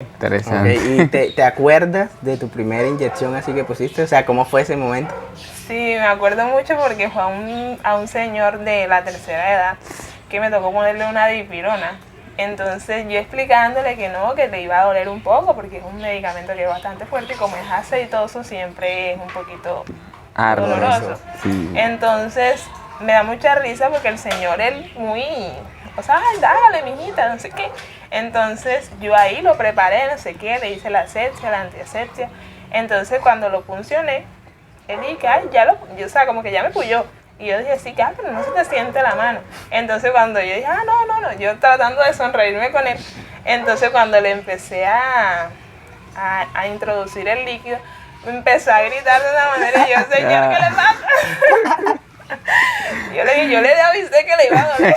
Interesante. Okay. ¿Y te acuerdas de tu primera inyección así que pusiste? O sea, ¿cómo fue ese momento? Sí, me acuerdo mucho porque fue a un señor de la tercera edad que me tocó ponerle una dipirona. Entonces yo explicándole que no, que le iba a doler un poco porque es un medicamento que es bastante fuerte y como es aceitoso siempre es un poquito doloroso. Sí. Entonces me da mucha risa porque el señor, él muy, o sea, ay, dale, mijita, no sé qué. Entonces yo ahí lo preparé, no sé qué, le hice la asepsia, la antiasepsia. Entonces cuando lo puncioné, él dije, ay, o sea, como que ya me puyó. Y yo dije, sí, pero no se te siente la mano. Entonces cuando yo dije, no, yo tratando de sonreírme con él. Entonces cuando le empecé a introducir el líquido, me empezó a gritar de una manera y yo, señor, ¿qué le pasa? Yo le dije, yo le avisé que le iba a doler.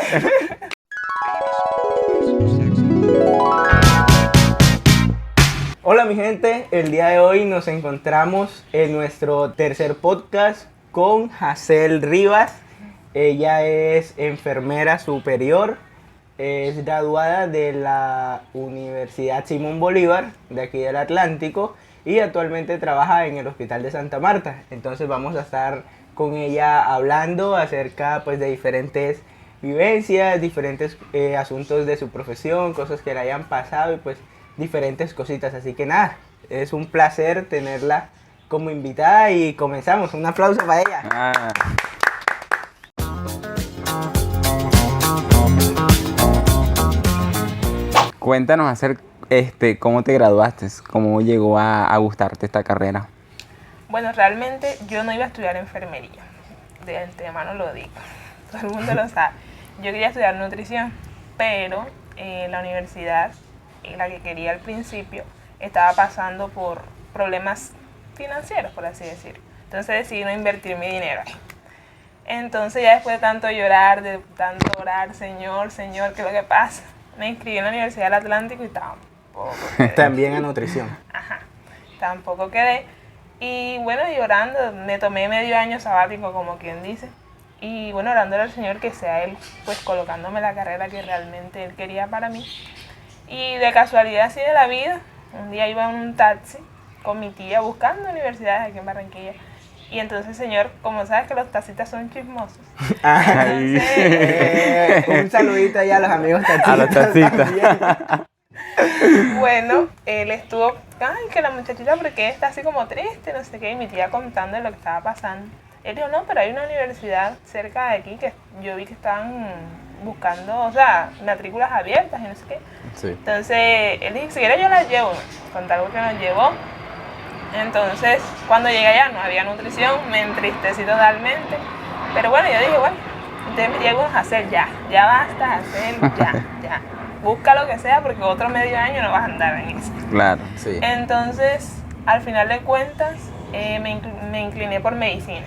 Hola mi gente, el día de hoy nos encontramos en nuestro tercer podcast con Hazel Rivas. Ella es enfermera superior, es graduada de la Universidad Simón Bolívar de aquí del Atlántico y actualmente trabaja en el Hospital de Santa Marta. Entonces vamos a estar con ella hablando acerca pues de diferentes vivencias, diferentes asuntos de su profesión, cosas que le hayan pasado y pues diferentes cositas. Así que nada, es un placer tenerla como invitada y comenzamos. Un aplauso para ella. Cuéntanos acerca, cómo te graduaste, cómo llegó a gustarte esta carrera. Bueno, realmente yo no iba a estudiar enfermería. De antemano lo digo. Todo el mundo lo sabe. Yo quería estudiar nutrición, pero la universidad, la que quería al principio, estaba pasando por problemas financieros, por así decirlo. Entonces decidí no invertir mi dinero ahí. Entonces ya después de tanto llorar, de tanto orar, Señor, ¿qué es lo que pasa? Me inscribí en la Universidad del Atlántico y tampoco quedé. También a nutrición. Ajá, tampoco quedé. Y bueno, llorando, me tomé medio año sabático, como quien dice. Y bueno, orándole al Señor que sea Él, pues colocándome la carrera que realmente Él quería para mí. Y de casualidad así de la vida, un día iba en un taxi con mi tía buscando universidades aquí en Barranquilla. Y entonces, Señor, como sabes que los taxistas son chismosos. Entonces, Un saludito allá a los amigos taxistas. A los taxistas. Bueno, él estuvo, ay, que la muchachita, porque está así como triste, no sé qué, y mi tía contando de lo que estaba pasando. Él dijo, no, pero hay una universidad cerca de aquí que yo vi que estaban buscando, o sea, matrículas abiertas y no sé qué. Sí. Entonces, él dijo, si quieres yo las llevo, contar algo que nos llevó. Entonces, cuando llegué allá no había nutrición, me entristecí totalmente. Pero bueno, yo dije, bueno, entonces me llego a hacer ya basta, hacer ya. Busca lo que sea porque otro medio año no vas a andar en eso. Claro. Sí. Entonces, al final de cuentas, me incliné por medicina.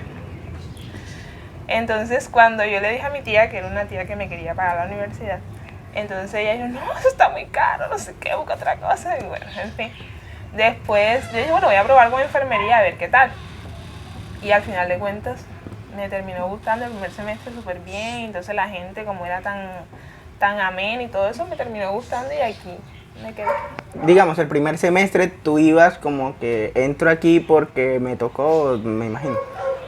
Entonces, cuando yo le dije a mi tía, que era una tía que me quería pagar la universidad, entonces ella dijo, no, eso está muy caro, no sé qué, busca otra cosa. Y bueno, en fin. Después yo dije, bueno, voy a probar con enfermería a ver qué tal. Y al final de cuentas, me terminó gustando el primer semestre súper bien. Entonces la gente, como era tan amén y todo eso, me terminó gustando y aquí me quedé. Digamos, el primer semestre tú ibas como que entro aquí porque me tocó, me imagino.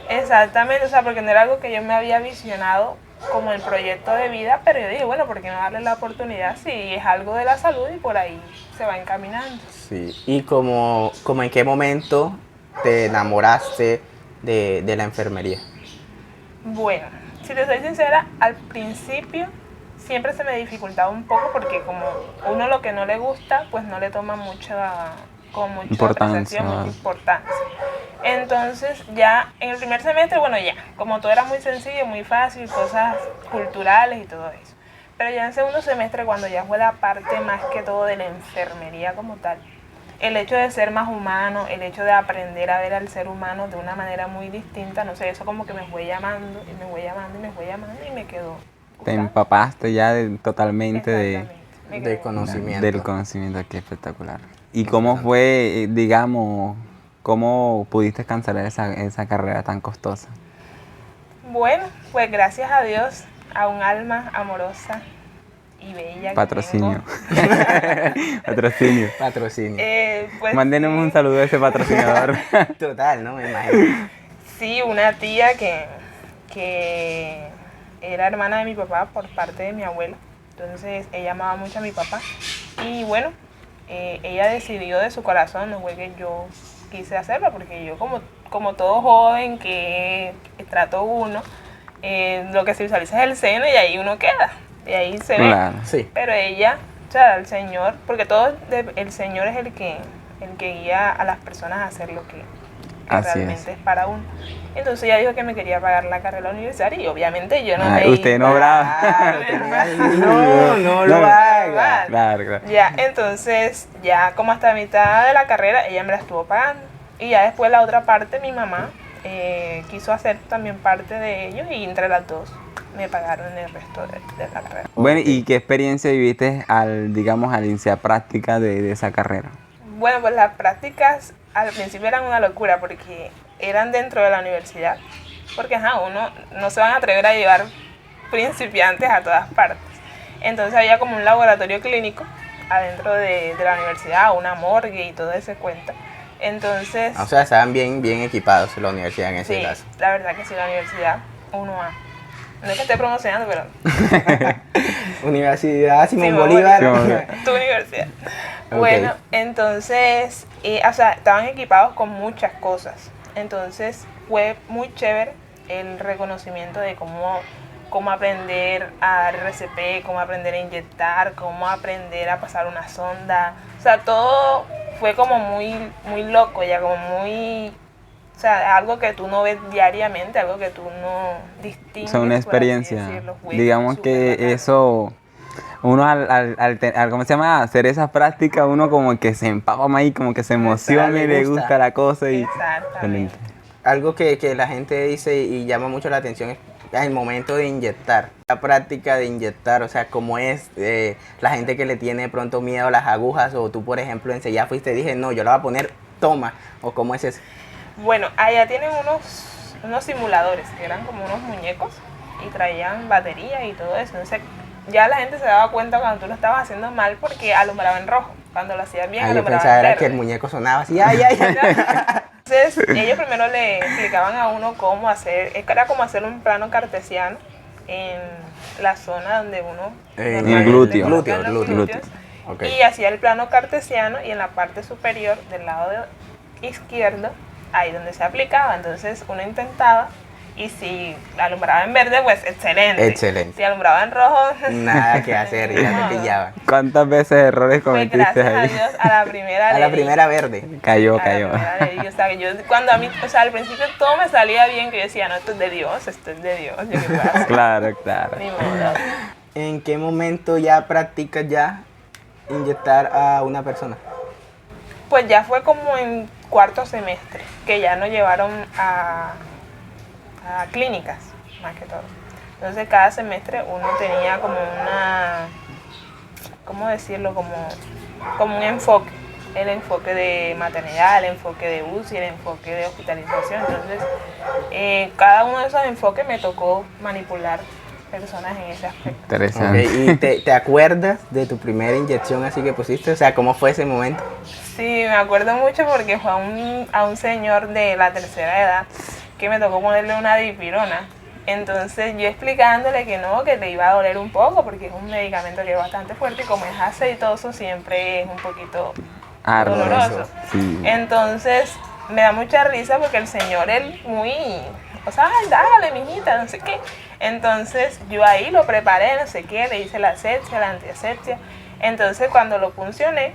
Exactamente, o sea, porque no era algo que yo me había visionado como el proyecto de vida, pero yo dije, bueno, ¿por qué no darle la oportunidad si es algo de la salud y por ahí se va encaminando? Sí. ¿Y como en qué momento te enamoraste de la enfermería? Bueno, si te soy sincera, al principio siempre se me dificultaba un poco porque como uno lo que no le gusta, pues no le toma mucha Importancia. apreciación, mucha importancia. Entonces ya en el primer semestre, bueno ya, como todo era muy sencillo, muy fácil, cosas culturales y todo eso. Pero ya en segundo semestre, cuando ya fue la parte más que todo de la enfermería como tal, el hecho de ser más humano, el hecho de aprender a ver al ser humano de una manera muy distinta, no sé, eso como que me fue llamando y me fue llamando y me fue llamando y me quedó Te gustando. empapaste ya totalmente Exactamente, me quedó De conocimiento. del conocimiento, qué espectacular. ¿Y cómo fue, digamos, cómo pudiste cancelar esa carrera tan costosa? Bueno, pues gracias a Dios, a un alma amorosa y bella que Patrocinio. tengo. Patrocinio. Patrocinio. Pues Mándenos un saludo a ese patrocinador. Total, ¿no? Me imagino. sí, una tía que era hermana de mi papá por parte de mi abuela. Entonces ella amaba mucho a mi papá. Y bueno, ella decidió de su corazón, no fue que yo quise hacerlo, porque yo como todo joven que trato uno, lo que se visualiza es el seno y ahí uno queda. Y ahí se ve. Claro. Sí. Pero ella, o sea, el Señor, porque el Señor es el que guía a las personas a hacer lo que Así realmente es. es para uno. Entonces ella dijo que me quería pagar la carrera universitaria y obviamente yo no Ay, me usted no iba brava. Claro, tenía ahí. No lo No. haga. Claro, claro. Ya, entonces, ya como hasta mitad de la carrera, ella me la estuvo pagando. Y ya después la otra parte, mi mamá quiso hacer también parte de ellos y entre las dos me pagaron el resto de la carrera. Bueno, ¿y qué experiencia viviste al iniciar práctica de esa carrera? Bueno, pues las prácticas al principio eran una locura porque eran dentro de la universidad. Porque uno no se van a atrever a llevar principiantes a todas partes. Entonces había como un laboratorio clínico adentro de la universidad, una morgue y todo ese cuento. Entonces, O sea, estaban bien equipados en la universidad en ese sí, caso. la verdad que sí, la universidad 1A. No es que esté promocionando, pero Universidad Simón Simón Bolívar. Bolívar. tu universidad. Ok. Bueno, entonces, o sea, estaban equipados con muchas cosas. Entonces fue muy chévere el reconocimiento de cómo aprender a dar RCP, cómo aprender a inyectar, cómo aprender a pasar una sonda. O sea, todo fue como muy loco, ya como muy... O sea, algo que tú no ves diariamente, algo que tú no distingues. O sea, una por así experiencia. decirlo. Fue Digamos súper que bacano. eso, uno ¿cómo se llama? Hacer esas prácticas, uno como que se empapa más y como que se emociona y le le gusta. gusta la cosa y Exactamente. Algo que la gente dice y llama mucho la atención es el momento de inyectar. La práctica de inyectar, o sea, cómo es la gente que le tiene de pronto miedo a las agujas, o tú, por ejemplo, enseguida fuiste y dije, no, yo la voy a poner, toma, o cómo es eso. Bueno, allá tienen unos simuladores, que eran como unos muñecos y traían batería y todo eso. Entonces ya la gente se daba cuenta cuando tú lo estabas haciendo mal porque alumbraba en rojo. Cuando lo hacías bien, Ah, yo alumbraba pensaba en era verde. que el muñeco sonaba así, ay, ay, ay. Entonces ellos primero le explicaban a uno cómo hacer, era como hacer un plano cartesiano en la zona donde uno En el normalmente glúteo. coloca los Glúteo. glúteos. Ok. Y hacía el plano cartesiano y en la parte superior del lado izquierdo, ahí donde se aplicaba. Entonces uno intentaba y si alumbraba en verde, pues excelente. Excelente. Si alumbraba en rojo, Nada que hacer, ya no. te pillaban. ¿Cuántas veces errores Pues cometiste gracias a ahí? Dios a la primera A le la di. primera verde. Cayó, A la cayó. primera le di. O sea, yo cuando a mí, o sea, al principio todo me salía bien, que yo decía, no, esto es de Dios, esto es de Dios, yo qué puedo hacer. Claro, claro. Ni modo. ¿En qué momento ya practicas ya inyectar a una persona? Pues ya fue como en cuarto semestre, que ya nos llevaron a clínicas, más que todo. Entonces cada semestre uno tenía como una, ¿cómo decirlo? Como un enfoque. El enfoque de maternidad, el enfoque de UCI, el enfoque de hospitalización. Entonces, cada uno de esos enfoques me tocó manipular personas en ese aspecto. Ok, Interesante. ¿y te acuerdas de tu primera inyección así que pusiste? O sea, ¿cómo fue ese momento? Sí, me acuerdo mucho porque fue a un señor de la tercera edad que me tocó ponerle una dipirona. Entonces yo explicándole que no, que le iba a doler un poco porque es un medicamento que es bastante fuerte y como es aceitoso siempre es un poquito doloroso. Sí. Entonces me da mucha risa porque el señor, él muy, o sea, ay, dale, mijita, no sé qué. Entonces yo ahí lo preparé, no sé qué, le hice la asepsia, la antiasepsia. Entonces cuando lo puncioné,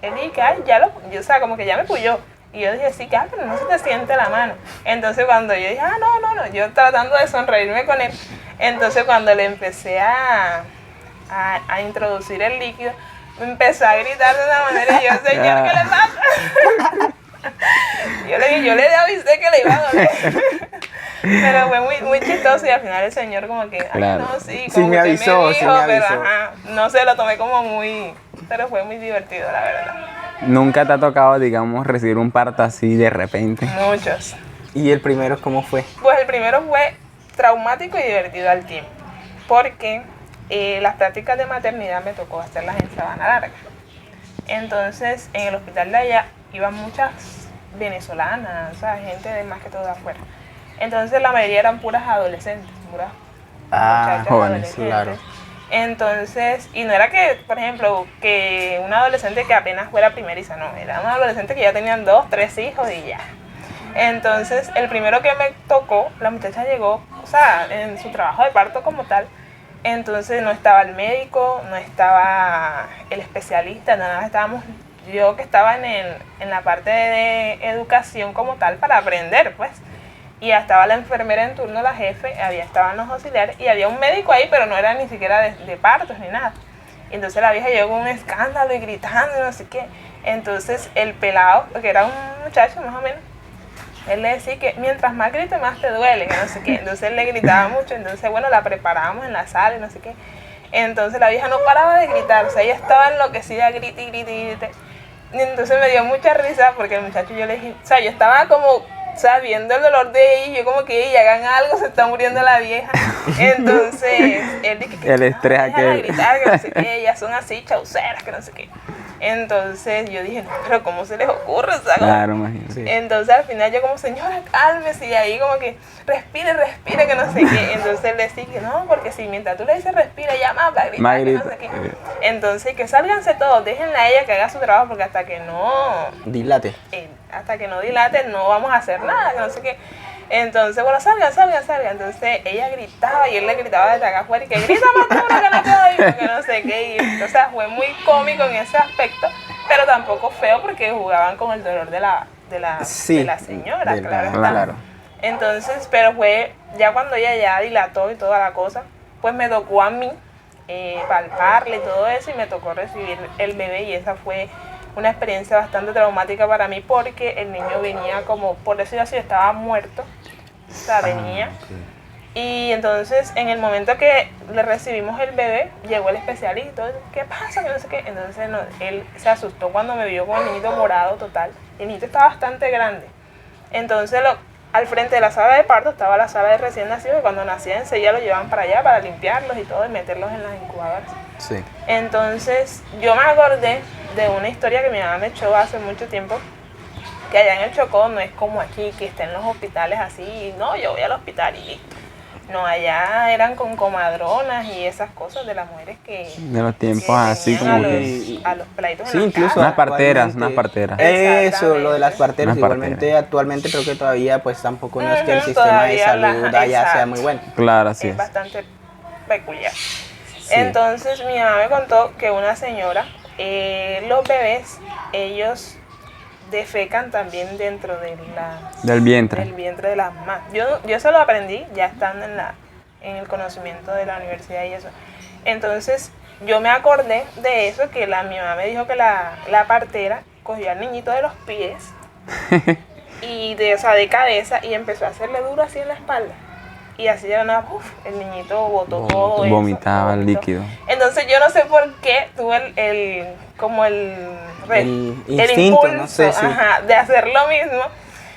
él dije, ay, yo, o sea, como que ya me puyó. Y yo dije, sí, pero no se te siente la mano. Entonces cuando yo dije, no, yo tratando de sonreírme con él. Entonces cuando le empecé a introducir el líquido, me empezó a gritar de una manera y yo, señor, ¿qué le pasa? yo le avisé que le iba a doler. Pero fue muy chistoso y al final el señor como que, ay, Claro. no, sí, Sí como me usted avisó, me sí dijo, me pero avisó. no sé, lo tomé como muy, pero fue muy divertido, la verdad. ¿Nunca te ha tocado, digamos, recibir un parto así de repente? Muchos. ¿Y el primero cómo fue? Pues el primero fue traumático y divertido al tiempo, porque las prácticas de maternidad me tocó hacerlas en Sabana Larga. Entonces, en el hospital de allá iban muchas venezolanas, o sea, gente de más que todo de afuera. Entonces, la mayoría eran puras adolescentes, puras muchachas jóvenes, claro. Entonces, y no era que, por ejemplo, que un adolescente que apenas fuera primeriza, no, era un adolescente que ya tenían 2, 3 hijos y ya. Entonces, el primero que me tocó, la muchacha llegó, o sea, en su trabajo de parto como tal, entonces no estaba el médico, no estaba el especialista, nada, estábamos yo que estaba en la parte de educación como tal para aprender, pues. Y ya estaba la enfermera en turno, la jefe, estaban los auxiliares y había un médico ahí, pero no era ni siquiera de partos ni nada. Y entonces la vieja llegó con un escándalo y gritando y no sé qué. Entonces el pelado, que era un muchacho más o menos, él le decía que mientras más grites más te duele, que no sé qué. Entonces él le gritaba mucho, entonces bueno, la preparábamos en la sala y no sé qué. Entonces la vieja no paraba de gritar, o sea, ella estaba enloquecida, grite y grite y grite. Y entonces me dio mucha risa porque el muchacho, yo le dije, o sea, yo estaba como, o sea, viendo el dolor de ella, yo como que, ey, hagan algo, se está muriendo la vieja. Entonces, él dije que El estrés déjala aquel. gritar, que no sé qué, ellas son así, chauceras, que no sé qué. Entonces yo dije, no, pero ¿cómo se les ocurre? O sea, Claro, imagínate. Sí. entonces al final yo como, señora, cálmese, y ahí como que, respire, respire, que no sé qué. Entonces él decía que no, porque si mientras tú le dices respire, ella más va a gritar, Más que no grita. sé qué. Entonces que sálganse todos, déjenla a ella que haga su trabajo, porque hasta que no dilate no vamos a hacer nada, que no sé qué. Entonces, bueno, salgan. Entonces ella gritaba y él le gritaba desde acá afuera y que grita más duro que no te oigo, que no sé qué. Y, o sea, fue muy cómico en ese aspecto, pero tampoco feo porque jugaban con el dolor de la Sí, señora, del- claro está. claro. Entonces, pero fue ya cuando ella ya dilató y toda la cosa, pues me tocó a mí palparle y todo eso y me tocó recibir el bebé y esa fue una experiencia bastante traumática para mí porque el niño venía como, por decirlo así, estaba muerto, o sea, venía. Y entonces, en el momento que le recibimos el bebé, llegó el especialista, ¿qué pasa? Que no sé qué. Entonces, él se asustó cuando me vio con el niñito morado total. El niñito estaba bastante grande. Entonces, al frente de la sala de parto estaba la sala de recién nacidos y cuando nacían enseguida lo llevaban para allá para limpiarlos y todo y meterlos en las incubadoras. Sí. Entonces, yo me acordé de una historia que mi mamá me echó hace mucho tiempo, que allá en el Chocó no es como aquí, que estén los hospitales así, no, yo voy al hospital y listo. No, allá eran con comadronas y esas cosas de las mujeres que... De los tiempos que así tenían como a que... los peladitos Sí, en la incluso casa. Unas parteras, actualmente- unas parteras. Eso, lo de las parteras, Unas igualmente parteras. actualmente creo que todavía pues tampoco no es que el Ujú, sistema de todavía salud allá sea exacto. muy bueno. Claro, así Es es. bastante peculiar. Entonces mi mamá me contó que una señora, los bebés, ellos defecan también dentro de Del vientre. del vientre de las mamás. Yo se lo aprendí ya estando en el conocimiento de la universidad y eso. Entonces yo me acordé de eso, que mi mamá me dijo que la partera cogió al niñito de los pies y o sea, de cabeza y empezó a hacerle duro así en la espalda. Y así de nada, el niñito botó todo eso. Vomitaba el vomitó. líquido. Entonces yo no sé por qué tuve como el instinto, impulso, no sé si- ajá, de hacer lo mismo.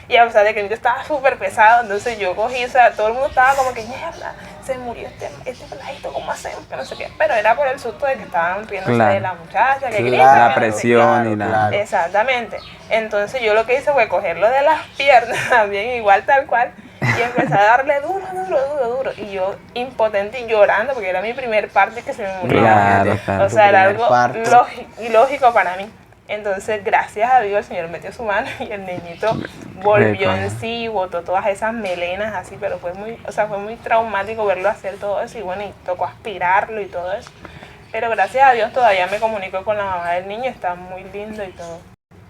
Y a pesar de que el niño estaba súper pesado, entonces yo cogí, o sea, todo el mundo estaba como que, mierda, se murió este peladito, ¿cómo hacemos? Que no sé qué. Pero era por el susto de que estaban riéndose Claro. de la muchacha, que Claro, grita, La que no sé presión claro, y la... claro. Exactamente. Entonces yo lo que hice fue cogerlo de las piernas también, igual tal cual, y empecé a darle duro. Y yo impotente y llorando porque era mi primer parto y que se me murió. Claro, claro. O sea, era Tu algo primer parto. ilógico para mí. Entonces, gracias a Dios, el Señor metió su mano y el niñito volvió en sí, botó todas esas melenas así, pero fue muy traumático verlo hacer todo eso y bueno, y tocó aspirarlo y todo eso. Pero gracias a Dios todavía me comunico con la mamá del niño, está muy lindo y todo.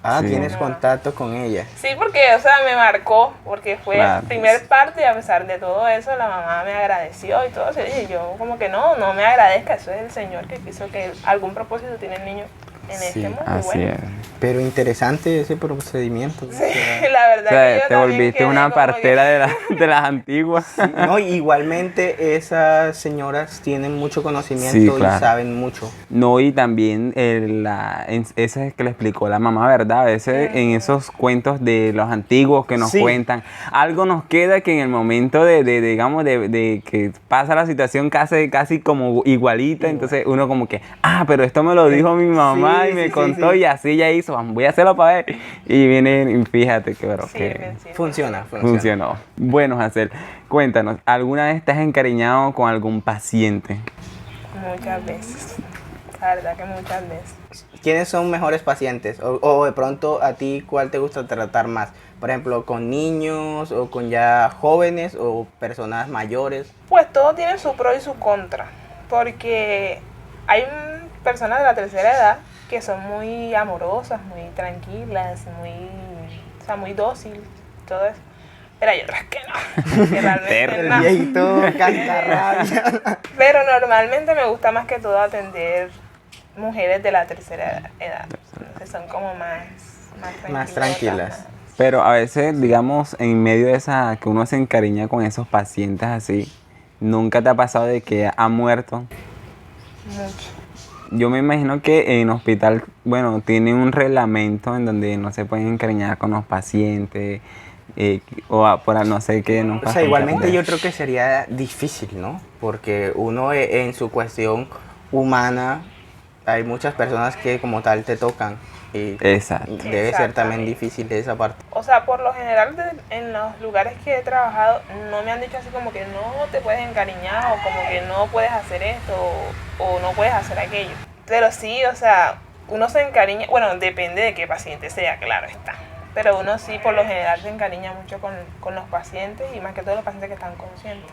Ah, Sí. tienes contacto con ella. Sí, porque, o sea, me marcó, porque fue Claro. el primer parto y a pesar de todo eso, la mamá me agradeció y todo eso. Y yo como que no me agradezca, eso es el Señor que quiso que algún propósito tiene el niño en Sí, este mundo. y Así bueno, es. Pero interesante ese procedimiento. sí, la verdad O sea, que yo te también volviste quedé una como partera de las antiguas. No, igualmente esas señoras tienen mucho Sí, conocimiento y claro. saben mucho. No, y también eso es que le explicó la mamá, ¿verdad? A veces en esos cuentos de los antiguos que nos Sí. cuentan, algo nos queda que en el momento digamos, de que pasa la situación casi como igualita, entonces uno como que, pero esto me lo dijo mi mamá Sí, y me sí, sí, contó sí. y así ella hizo, voy a hacerlo para ver. Y viene, y fíjate que, pero, que Sirven, sirven. Funciona. funcionó. Bueno, Hazel, cuéntanos, ¿alguna vez te has encariñado con algún paciente? Muchas veces. La verdad que muchas veces. ¿Quiénes son mejores pacientes? O de pronto a ti, ¿cuál te gusta tratar más? Por ejemplo, ¿con niños o con ya jóvenes o personas mayores? Pues todo tiene su pro y su contra. Porque hay personas de la tercera edad que son muy amorosas, muy tranquilas, o sea, muy dóciles, todo eso. Pero hay otras que no, que realmente El no. viejito cascarrabia. Pero normalmente me gusta más que todo atender mujeres de la tercera edad. Que son como Más tranquilas. Pero a veces, digamos, en medio de esa, que uno se encariña con esos pacientes así, ¿nunca te ha pasado de que ha muerto? Mucho. Yo me imagino que en hospital, bueno, tienen un reglamento en donde no se pueden encariñar con los pacientes, por no sé qué. No O sea, igualmente yo creo que sería difícil, ¿no? Porque uno en su cuestión humana, hay muchas personas que como tal te tocan. Y Exacto. debe ser también Exactamente. difícil de esa parte. O sea, por lo general en los lugares que he trabajado no me han dicho así como que no te puedes encariñar o como que no puedes hacer esto o no puedes hacer aquello. Pero sí, o sea, uno se encariña, bueno, depende de qué paciente sea, claro está. Pero uno sí, por lo general, se encariña mucho con los pacientes y más que todo los pacientes que están conscientes.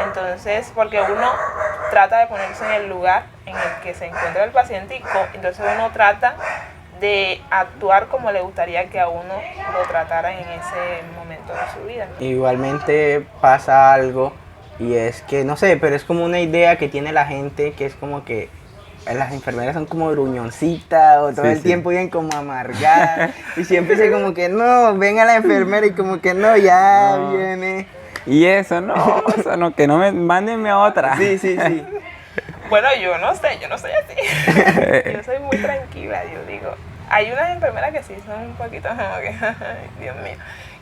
Entonces, porque uno trata de ponerse en el lugar en el que se encuentra el paciente y entonces uno trata de actuar como le gustaría que a uno lo trataran en ese momento de su vida, ¿no? Igualmente pasa algo y es que, no sé, pero es como una idea que tiene la gente que es como que las enfermeras son como gruñoncitas o todo Sí, el sí. tiempo viven como amargadas y siempre dicen como que no, ven a la enfermera y como que no, ya No. viene. Y eso no, que no me mándenme a otra. Sí, sí, sí. Bueno, yo no sé, yo no soy así. Yo soy muy tranquila, yo digo. Hay unas enfermeras que sí son un poquito como que, ay, Dios mío,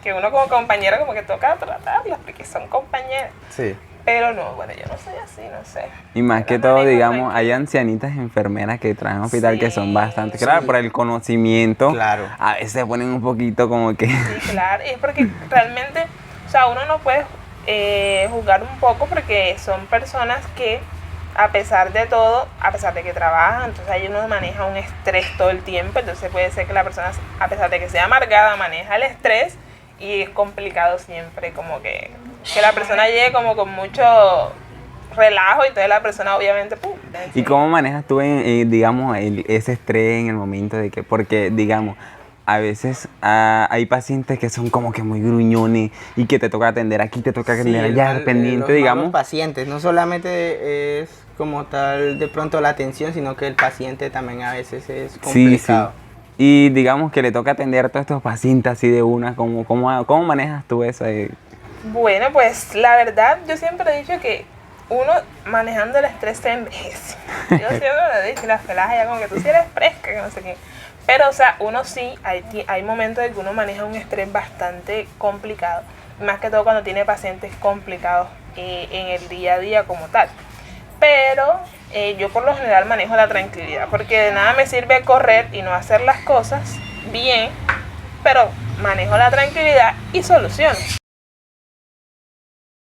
que uno como compañero como que toca tratarlas porque son compañeras. Sí. Pero no, bueno, yo no soy así, no sé. Y más Yo que la todo, manejo digamos, hay tranquila. ancianitas enfermeras que traen al hospital que son Sí, bastante, claro, sí. por el conocimiento, Claro. a veces se ponen un poquito como que... Sí, claro, y es porque realmente, o sea, uno no puede juzgar un poco porque son personas que a pesar de todo, a pesar de que trabajan, entonces ahí uno maneja un estrés todo el tiempo, entonces puede ser que la persona, a pesar de que sea amargada, maneja el estrés y es complicado siempre como que la persona llegue como con mucho relajo y entonces la persona obviamente, ¡pum! ¿Y cómo manejas tú, digamos, ese estrés en el momento de que, porque, digamos, a veces hay pacientes que son como que muy gruñones y que te toca atender aquí, te toca atender allá, Los pendiente, malos digamos. pacientes, no solamente es como tal de pronto la atención, sino que el paciente también a veces es Sí, sí. complicado. Y digamos que le toca atender a todos estos pacientes así de una, ¿cómo manejas tú eso? Bueno, pues la verdad, yo siempre he dicho que uno manejando el estrés se envejece. Yo siempre lo he dicho, las peladas ya como que tú sí eres fresca, que no sé qué. Pero, o sea, uno sí, hay momentos en que uno maneja un estrés bastante complicado. Más que todo cuando tiene pacientes complicados en el día a día como tal. Pero yo por lo general manejo la tranquilidad, porque de nada me sirve correr y no hacer las cosas bien, pero manejo la tranquilidad y soluciono.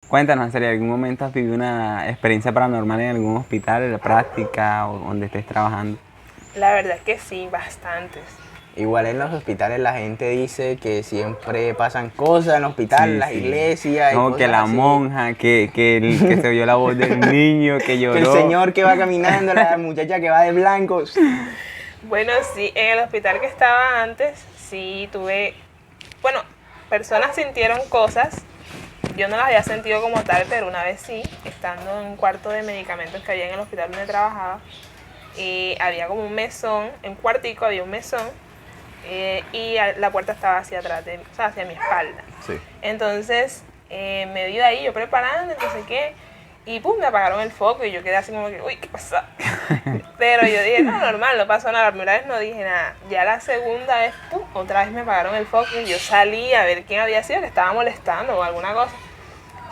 Cuéntanos, ¿en algún momento has vivido una experiencia paranormal en algún hospital, en la práctica o donde estés trabajando? La verdad es que sí, bastantes. Igual en los hospitales la gente dice que siempre pasan cosas en el hospital, Sí, en las sí. iglesias y No, cosas que la así. monja, que se oyó la voz del niño, que lloró. Que el señor que va caminando, la muchacha que va de blanco. Bueno, sí, en el hospital que estaba antes, sí tuve, bueno, personas sintieron cosas, yo no las había sentido como tal, pero una vez sí, estando en un cuarto de medicamentos que había en el hospital donde trabajaba, y había como un mesón, en un cuartico había un mesón, la puerta estaba hacia atrás de mí, o sea, hacia mi espalda. Sí. Entonces, me dio ahí, yo preparando, no sé qué, y pum, me apagaron el foco y yo quedé así como que, uy, ¿qué pasó? Pero yo dije, no, normal, no pasó nada. La primera vez no dije nada. Ya la segunda vez, pum, otra vez me apagaron el foco y yo salí a ver quién había sido que estaba molestando o alguna cosa.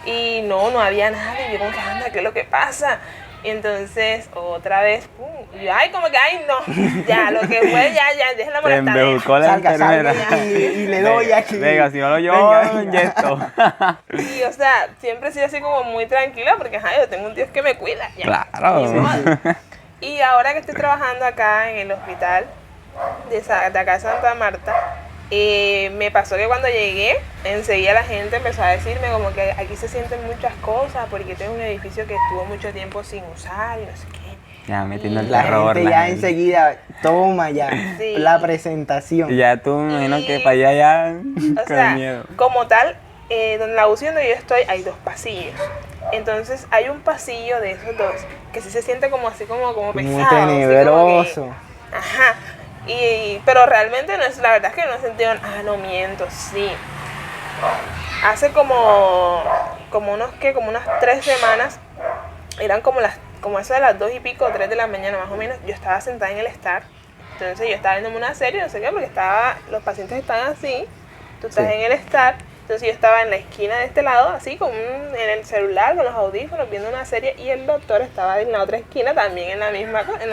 Y no había nadie. Yo como que, anda, ¿qué es lo que pasa? Y entonces, otra vez, pum, y yo, ay, como que, ay, no, ya, lo que fue, ya, déjenla Se molestar. embejucó la Salga enfermera. y le doy aquí. Venga, si no lo yo, Venga. inyecto. Y, o sea, siempre he sido así como muy tranquila porque, ajá, yo tengo un Dios que me cuida. Ya. Claro. Ni modo. Y ahora que estoy trabajando acá en el hospital de acá de Santa Marta, me pasó que cuando llegué, enseguida la gente empezó a decirme como que aquí se sienten muchas cosas porque este es un edificio que estuvo mucho tiempo sin usar y no sé qué. Ya metiendo el La terror. gente la ya gente. enseguida toma ya Sí. la presentación. Y ya tú me imagino que para allá ya O con sea, miedo. como tal, donde la UCI donde yo estoy hay 2 pasillos. Entonces hay un pasillo de esos 2 que sí se siente como así como pesado. Muy así como que- tenebroso. ajá. Pero realmente no es, la verdad es que no he sentido, no miento, sí. Hace como unas 3 semanas, eran como eso de las 2 y pico, 3 de la mañana más o menos, yo estaba sentada en el estar. Entonces yo estaba viendo una serie, no sé qué, porque los pacientes están así, tú estás Sí. en el estar. Entonces yo estaba en la esquina de este lado, así en el celular, con los audífonos, viendo una serie, y el doctor estaba en la otra esquina también en la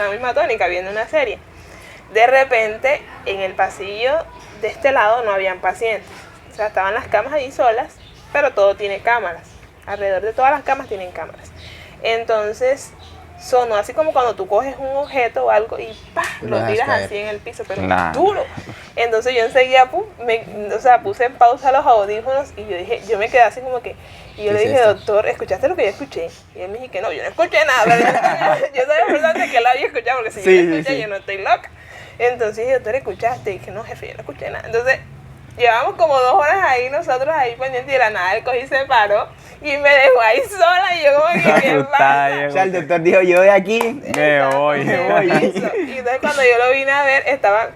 misma tónica, viendo una serie. De repente, en el pasillo de este lado no habían pacientes. O sea, estaban las camas ahí solas, pero todo tiene cámaras. Alrededor de todas las camas tienen cámaras. Entonces, sonó así como cuando tú coges un objeto o algo y ¡pah! Lo Lo dejas tiras caer. así en el piso, pero Claro. duro. Entonces yo enseguida puse en pausa los audífonos y yo me quedé así como que, y yo ¿Qué le es dije, esto? doctor, ¿escuchaste lo que yo escuché? Y él me dijo que no, yo no escuché nada, pero yo sabía personalmente que él había escuchado, porque si Sí, yo lo escuché, sí. yo no estoy loca. Entonces dije, doctor, ¿escuchaste? Y dije, no, jefe, yo no escuché nada. Entonces llevamos como 2 horas ahí, nosotros ahí pendientes, y de la nada él cogí y se paró y me dejó ahí sola y yo como que, ¿qué Asustada, pasa? O sea, el doctor dijo, yo de aquí. Me voy. Me voy. Eso. Y entonces cuando yo lo vine a ver, está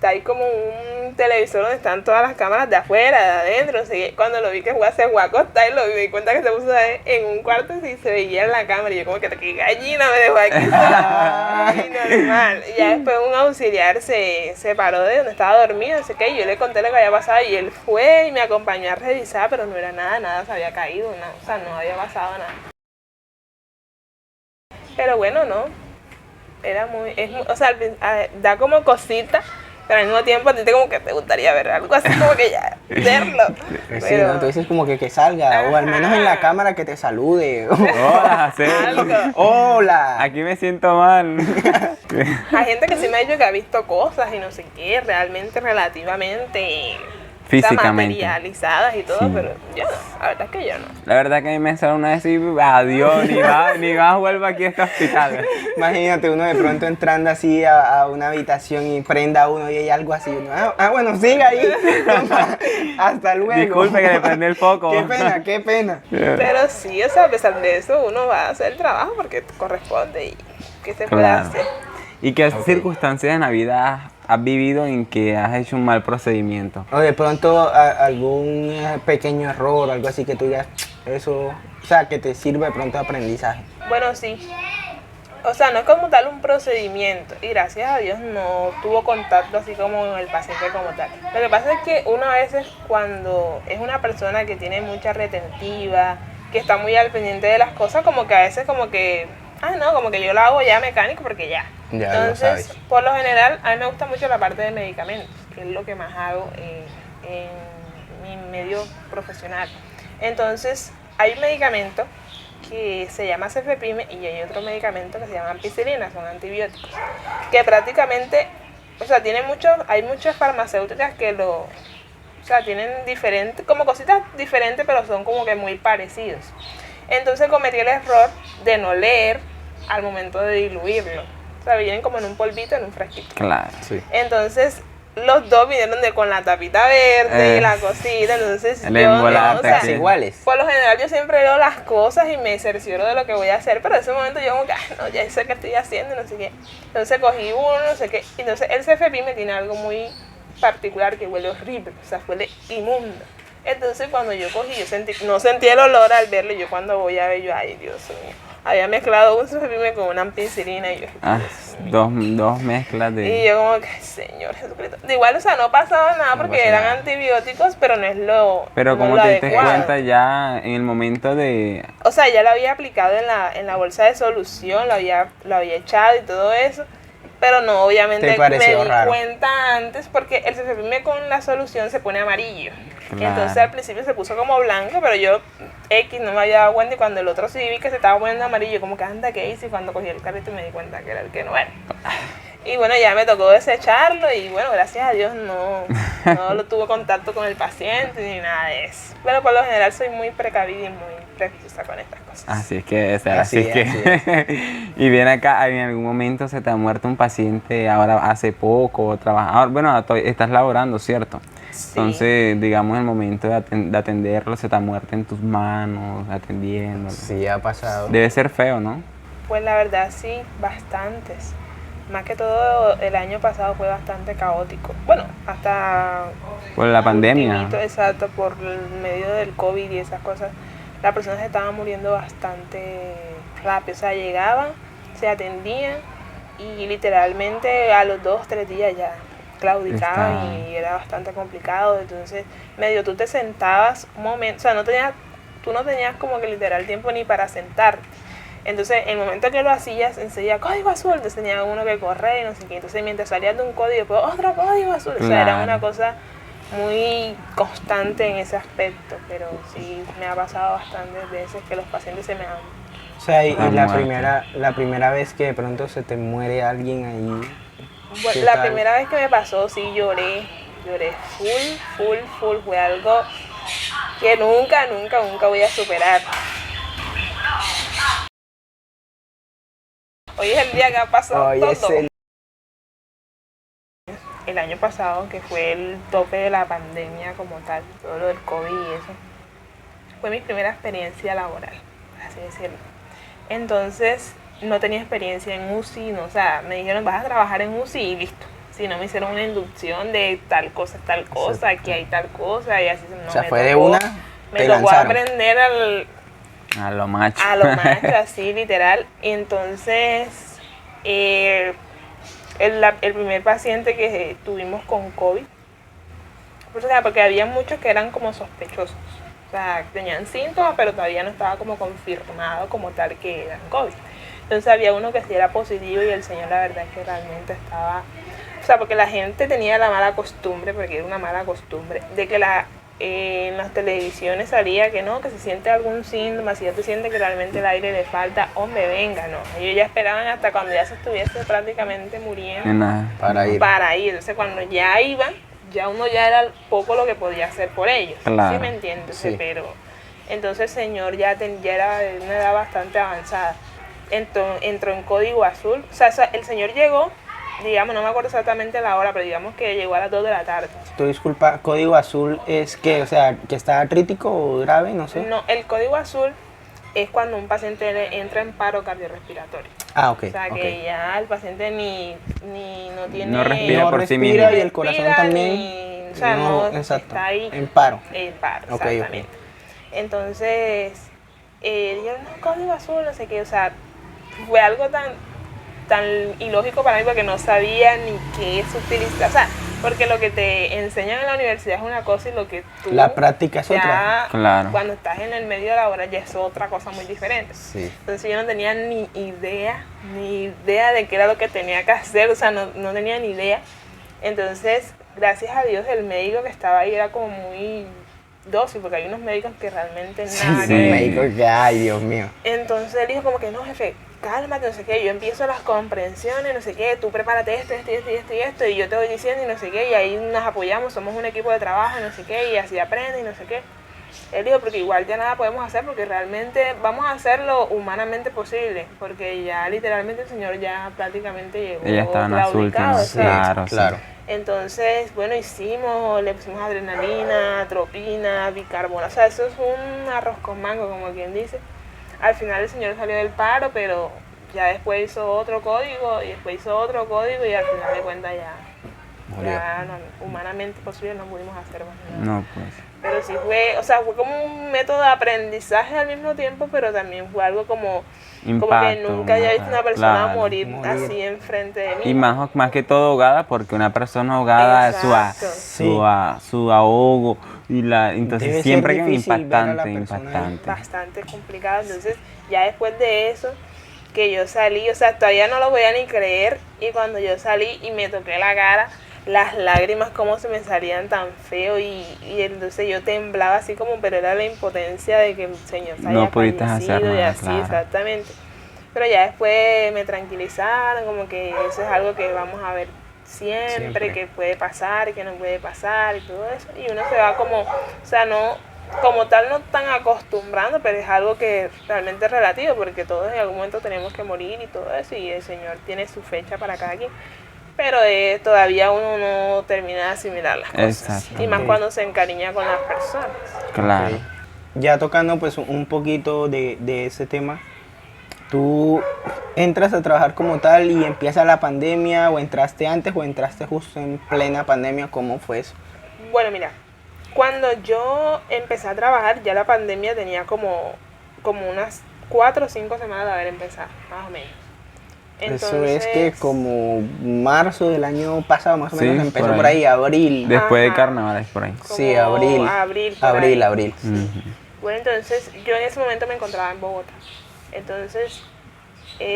ahí como un televisor donde están todas las cámaras de afuera, de adentro, no sé qué. Cuando lo vi que se fue a acostar y me di cuenta que se puso en un cuarto y se veía en la cámara y yo como que qué gallina me dejó aquí sola. Y normal. Y ya después un auxiliar se paró de donde estaba dormido, no sé qué, y yo le conté lo que había pasado y él fue y me acompañó a revisar, pero no era nada se había caído, nada, o sea, no había pasado nada. Pero bueno, no. O sea, da como cosita, pero al mismo tiempo a ti como que te gustaría ver algo así como que ya, verlo. Sí, ¿no? Entonces como que salga, o al menos en la Ajá. cámara que te salude. Hola, Jacel. algo. Hola. Aquí me siento mal. Hay gente que sí me ha dicho que ha visto cosas y no sé qué, realmente, relativamente o sea, Físicamente. materializadas y todo, Sí. pero yo no, la verdad es que yo no. La verdad que a mí me salió una vez y adiós, ni más vuelvo aquí a este hospital. Imagínate uno de pronto entrando así a una habitación y prenda uno y hay algo así. Uno, bueno, siga ahí. Hasta luego. Disculpe que le prendí el foco. Qué pena, qué pena. Pero sí, o sea, a pesar de eso, uno va a hacer el trabajo porque corresponde y ¿qué se puede Claro. hacer? ¿Y qué circunstancias en la vida has vivido en que has hecho un mal procedimiento? O de pronto algún pequeño error, algo así que tú digas, eso, o sea, que te sirve de pronto de aprendizaje. Bueno, sí. O sea, no es como tal un procedimiento y gracias a Dios no tuvo contacto así como con el paciente como tal. Lo que pasa es que uno a veces cuando es una persona que tiene mucha retentiva, que está muy al pendiente de las cosas, como que a veces como que, no, como que yo lo hago ya mecánico porque ya. Ya lo Entonces, sabes. por lo general, a mí me gusta mucho la parte de medicamentos, que es lo que más hago en mi medio profesional. Entonces, hay un medicamento que se llama cefepime y hay otro medicamento que se llama ampicilina, son antibióticos, que prácticamente, o sea, hay muchas farmacéuticas que o sea, tienen diferentes, como cositas diferentes, pero son como que muy parecidos. Entonces cometí el error de no leer al momento de diluirlo. O sea, vienen como en un polvito, en un frasquito. Claro. Sí. Entonces, los dos vinieron con la tapita verde y la cosita, entonces el yo no, embolate, o sea, sí. Iguales. por lo general yo siempre leo las cosas y me cercioro de lo que voy a hacer, pero en ese momento yo como que, no, ya sé qué estoy haciendo y no sé qué. Entonces cogí uno, no sé qué. Entonces el CFP me tiene algo muy particular que huele horrible, o sea, huele inmundo. Entonces cuando yo cogí, no sentí el olor al verlo, yo cuando voy a ver, yo, ay Dios mío, había mezclado un perfume con una ampicilina y yo, Dios mío. Dos mezclas de... Y yo como que, Señor Jesucristo. De igual, o sea, no pasaba nada porque pasa eran nada. antibióticos, pero no es lo Pero no como lo te diste adecuado. cuenta ya en el momento de... O sea, ya lo había aplicado en la bolsa de solución, lo había echado y todo eso. Pero no, obviamente ¿Te pareció me di raro? cuenta antes porque el perfume con la solución se pone amarillo. Claro. Entonces al principio se puso como blanco, pero yo no me había dado cuenta y cuando el otro sí vi que se estaba poniendo amarillo, como que anda, ¿qué hice? Y cuando cogí el carrito me di cuenta que era el que no era. Y bueno, ya me tocó desecharlo y bueno, gracias a Dios no lo tuve contacto con el paciente ni nada de eso. Pero por lo general soy muy precavida y muy precisa con estas cosas. Así es que debe ser, Así así, es, que... Y bien acá, en algún momento se te ha muerto un paciente ahora hace poco, trabajador, bueno, estás laborando, ¿cierto? Sí. Entonces, digamos, el momento de atenderlo se te ha muerto en tus manos, atendiéndolo. Sí, ha pasado. Debe ser feo, ¿no? Pues la verdad sí, bastantes. Más que todo el año pasado fue bastante caótico. Bueno, hasta... Por la pandemia. ultimito, exacto, por el medio del COVID y esas cosas. Las personas estaban muriendo bastante rápido. O sea, llegaban, se atendían y literalmente a los 2-3 días ya claudicaban y era bastante complicado. Entonces, medio tú te sentabas un momento, o sea, tú no tenías como que literal tiempo ni para sentarte. Entonces, el momento que lo hacías, enseguida código azul, te enseñaba uno que corre y no sé qué. Entonces, mientras salías de un código, pues otro código azul. O sea, era Claro. una cosa muy constante en ese aspecto. Pero sí, me ha pasado bastantes veces que los pacientes se me han... O sea, y Ah, la muerto. la primera vez que de pronto se te muere alguien ahí. Bueno, ¿Qué la tal? primera vez que me pasó, sí lloré full. Fue algo que nunca voy a superar. Hoy es el día que ha pasado Hoy todo. es el... El año pasado, que fue el tope de la pandemia como tal, todo lo del COVID y eso, fue mi primera experiencia laboral, por así decirlo. Entonces, no tenía experiencia en UCI, no, o sea, me dijeron, vas a trabajar en UCI y listo. Si no me hicieron una inducción de tal cosa, aquí hay tal cosa, y así no O sea, me fue de tocó- una, Me te tocó lanzaron. aprender A lo macho. a lo macho, así literal. Y entonces, el primer paciente que tuvimos con COVID, o sea, porque había muchos que eran como sospechosos. O sea, tenían síntomas, pero todavía no estaba como confirmado como tal que eran COVID. Entonces había uno que sí era positivo y el señor la verdad es que realmente estaba... O sea, porque la gente tenía la mala costumbre, porque era una mala costumbre, de que en las televisiones salía que no, que se siente algún síntoma, si ya te siente que realmente el aire le falta, hombre, venga, no. Ellos ya esperaban hasta cuando ya se estuviese prácticamente muriendo Nada. Para ir. para ir. Entonces cuando ya iban, ya uno ya era poco lo que podía hacer por ellos. Claro. ¿Sí me entiendes? Sí. Pero entonces el señor ya era de una edad bastante avanzada. Entró en código azul. O sea, el señor llegó, digamos, no me acuerdo exactamente la hora, pero digamos que llegó a las 2 de la tarde. Tu disculpa, código azul es que, o sea, que está crítico o grave, no sé. No, el código azul es cuando un paciente entra en paro cardiorrespiratorio. Ah, ok. O sea, ok. que ya el paciente ni no tiene... No respira No por sí respira mismo. y el corazón respira, también. o sea, no exacto. está ahí En paro. en paro, Ok, exactamente. Entonces, dijeron, no, código azul, no sé qué, o sea, fue algo tan ilógico para mí porque no sabía ni qué es utilizar, o sea, porque lo que te enseñan en la universidad es una cosa y lo que tú La práctica es ya otra. Claro. cuando estás en el medio laboral ya es otra cosa muy diferente. Sí. Entonces yo no tenía ni idea de qué era lo que tenía que hacer, o sea, no tenía ni idea. Entonces, gracias a Dios, el médico que estaba ahí era como muy dócil, porque hay unos médicos que realmente Sí, nada sí, que ver. médico que, ay, Dios mío. Entonces él dijo como que no, jefe, cálmate, no sé qué, yo empiezo las comprensiones, no sé qué, tú prepárate esto, y yo te voy diciendo y no sé qué, y ahí nos apoyamos, somos un equipo de trabajo y no sé qué, y así aprende y no sé qué. Él dijo, porque igual ya nada podemos hacer, porque realmente vamos a hacer lo humanamente posible, porque ya literalmente el señor ya prácticamente llegó Ella estaba en las claudicado, últimas. ¿sabes? Claro, Claro. sí. Entonces, bueno, le pusimos adrenalina, atropina, bicarbonato, o sea, eso es un arroz con mango, como quien dice. Al final el señor salió del paro, pero ya después hizo otro código, y después hizo otro código, y al final de cuentas ya murió. ya humanamente posible no pudimos hacer más nada. No, pues. Pero sí fue, o sea, fue como un método de aprendizaje al mismo tiempo, pero también fue algo como que Impacto, nunca había visto una persona claro. morir Morir. así enfrente de mí. Y más que todo ahogada, porque una persona ahogada, Exacto. su ahogo, entonces Debe ser siempre que es difícil ver a la impactante, persona impactante. Bastante complicado. Entonces, ya después de eso, que yo salí, o sea, todavía no lo podía ni creer. Y cuando yo salí y me toqué la cara, las lágrimas como se me salían tan feo y entonces yo temblaba así como, pero era la impotencia de que el Señor se No haya pudiste fallecido hacer y nada, así, claro. exactamente. Pero ya después me tranquilizaron, como que eso es algo que vamos a ver siempre, que puede pasar, que no puede pasar y todo eso. Y uno se va como, o sea, no, como tal no tan acostumbrando, pero es algo que realmente es relativo, porque todos en algún momento tenemos que morir y todo eso, y el Señor tiene su fecha para cada quien. Pero todavía uno no termina de asimilar las cosas. Exacto. Y más cuando se encariña con las personas. Claro. Ok. Ya tocando pues un poquito de ese tema, ¿tú entras a trabajar como tal y empieza la pandemia o entraste antes o entraste justo en plena pandemia? ¿Cómo fue eso? Bueno, mira, cuando yo empecé a trabajar, ya la pandemia tenía como unas 4 o 5 semanas de haber empezado, más o menos. Eso es que como marzo del año pasado más o menos Sí, empezó por por ahí. ahí, abril. Después de Ajá. carnavales por ahí. Sí, como abril. abril, por ahí. Abril. Ujú. Bueno, entonces yo en ese momento me encontraba en Bogotá. Entonces,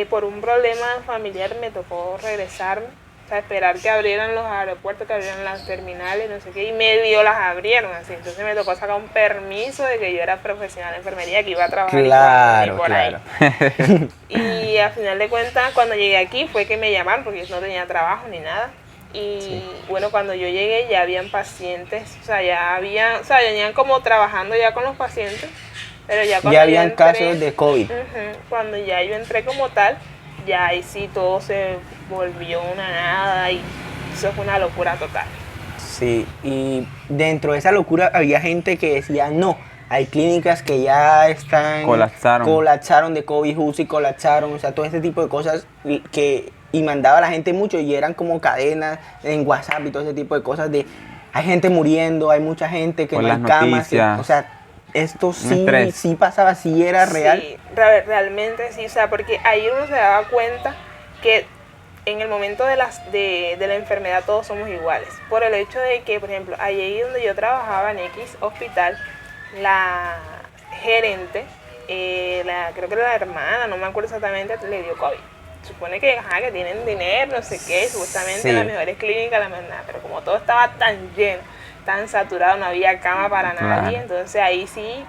por un problema familiar me tocó regresarme, o sea, esperar que abrieran los aeropuertos, que abrieran las terminales, no sé qué, y medio las abrieron así. Entonces me tocó sacar un permiso de que yo era profesional de enfermería, que iba a trabajar y Claro, por ahí. claro. Y a final de cuentas, cuando llegué aquí fue que me llamaron porque yo no tenía trabajo ni nada. Y bueno, cuando yo llegué ya habían pacientes, o sea, ya venían como trabajando ya con los pacientes, pero ya cuando Ya yo habían entré- casos de COVID. Cuando ya yo entré como tal, ya ahí sí todo se volvió una nada y eso fue una locura total. Sí, y dentro de esa locura había gente que decía, no, hay clínicas que ya están... Colapsaron de COVID, UCI colapsaron, o sea, todo ese tipo de cosas y mandaba a la gente mucho y eran como cadenas en WhatsApp y todo ese tipo de cosas de, hay gente muriendo, hay mucha gente que Por no hay las camas, noticias. o sea, esto sí, estrés. sí pasaba, sí era real. Sí, realmente sí, o sea, porque ahí uno se daba cuenta que en el momento de la enfermedad todos somos iguales. Por el hecho de que, por ejemplo, allí donde yo trabajaba en X hospital, la gerente, creo que era la hermana, no me acuerdo exactamente, le dio COVID. Supone que, que tienen dinero, no sé qué, supuestamente Sí. las mejores clínicas, la verdad, pero como todo estaba tan lleno, tan saturado, no había cama para nadie, Claro. entonces ahí sí,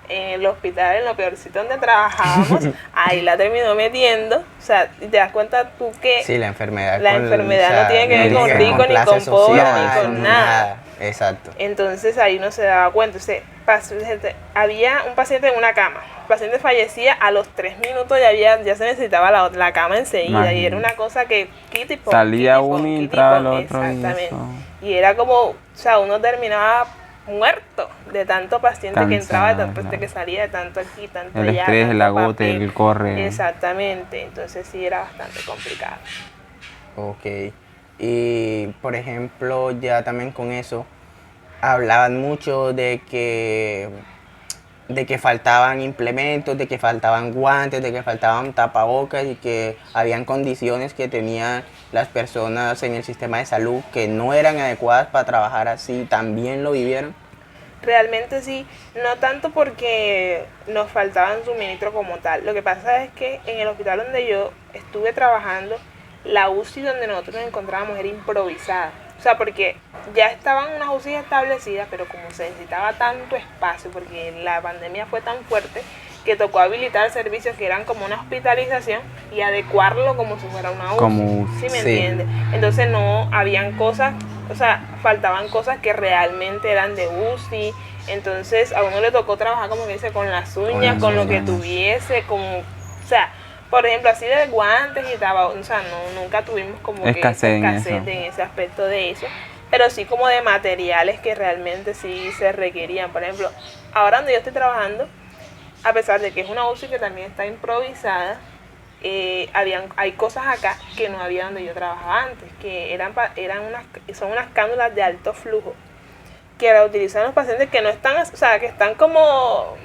en el hospital, en lo peorcito donde trabajábamos, ahí la terminó metiendo, o sea, y te das cuenta tú que Sí, la enfermedad. La enfermedad no tiene que ver con rico, ni clase con pobre, social, ni con nada. Exacto. Entonces ahí uno se daba cuenta. Había un paciente en una cama. El paciente fallecía a los 3 minutos ya se necesitaba la cama enseguida. Y era una cosa que quita y pon, Salía quita y pon, uno y quita entraba pon. el otro y Exactamente. eso. Y era como, o sea, uno terminaba muerto de tanto paciente que entraba, de tanto paciente Cansado, que salía, de tanto aquí, tanto El allá, estrés, el tanto agote, papel. el corre. Exactamente. Entonces sí era bastante complicado. Ok. Y por ejemplo, ya también con eso, hablaban mucho de que faltaban implementos, de que faltaban guantes, de que faltaban tapabocas y que habían condiciones que tenían las personas en el sistema de salud que no eran adecuadas para trabajar así. ¿También lo vivieron? Realmente sí, no tanto porque nos faltaban suministro como tal. Lo que pasa es que en el hospital donde yo estuve trabajando, la UCI donde nosotros nos encontrábamos era improvisada. O sea, porque ya estaban unas UCI establecidas, pero como se necesitaba tanto espacio, porque la pandemia fue tan fuerte, que tocó habilitar servicios que eran como una hospitalización y adecuarlo como si fuera una UCI. Como UCI. ¿Sí me Sí. entiendes? Entonces no habían cosas, o sea, faltaban cosas que realmente eran de UCI. Entonces a uno le tocó trabajar, como que dice, con las uñas, las con lo que uñas. tuviese, o sea, por ejemplo, así de guantes y tabaco, o sea, nunca tuvimos como Escasez que en escasez eso. en ese aspecto de eso, pero sí como de materiales que realmente sí se requerían. Por ejemplo, ahora donde yo estoy trabajando, a pesar de que es una UCI que también está improvisada, hay cosas acá que no había donde yo trabajaba antes, que son unas cánulas de alto flujo, que la utilizan los pacientes que no están, o sea, que están como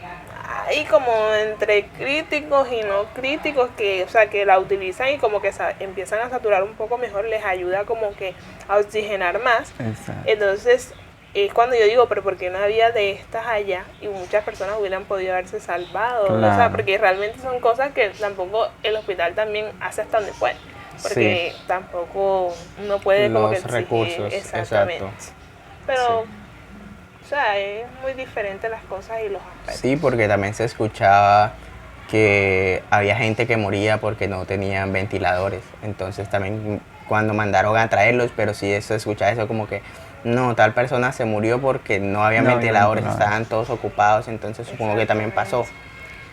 ahí como entre críticos y no críticos, que, o sea, que la utilizan y como que empiezan a saturar un poco mejor, les ayuda como que a oxigenar más. Exacto. Entonces, es cuando yo digo, pero ¿por qué no había de estas allá? Y muchas personas hubieran podido haberse salvado. Claro. O sea, porque realmente son cosas que tampoco el hospital también hace hasta donde puede. Porque tampoco no puede como que los exigir. recursos, Exactamente. exacto. Pero, Sí. o sea, es muy diferente las cosas y los aspectos. Sí, porque también se escuchaba que había gente que moría porque no tenían ventiladores. Entonces también cuando mandaron a traerlos, pero sí se escuchaba eso como que no, tal persona se murió porque no había ventiladores, estaban todos ocupados, entonces supongo que también pasó.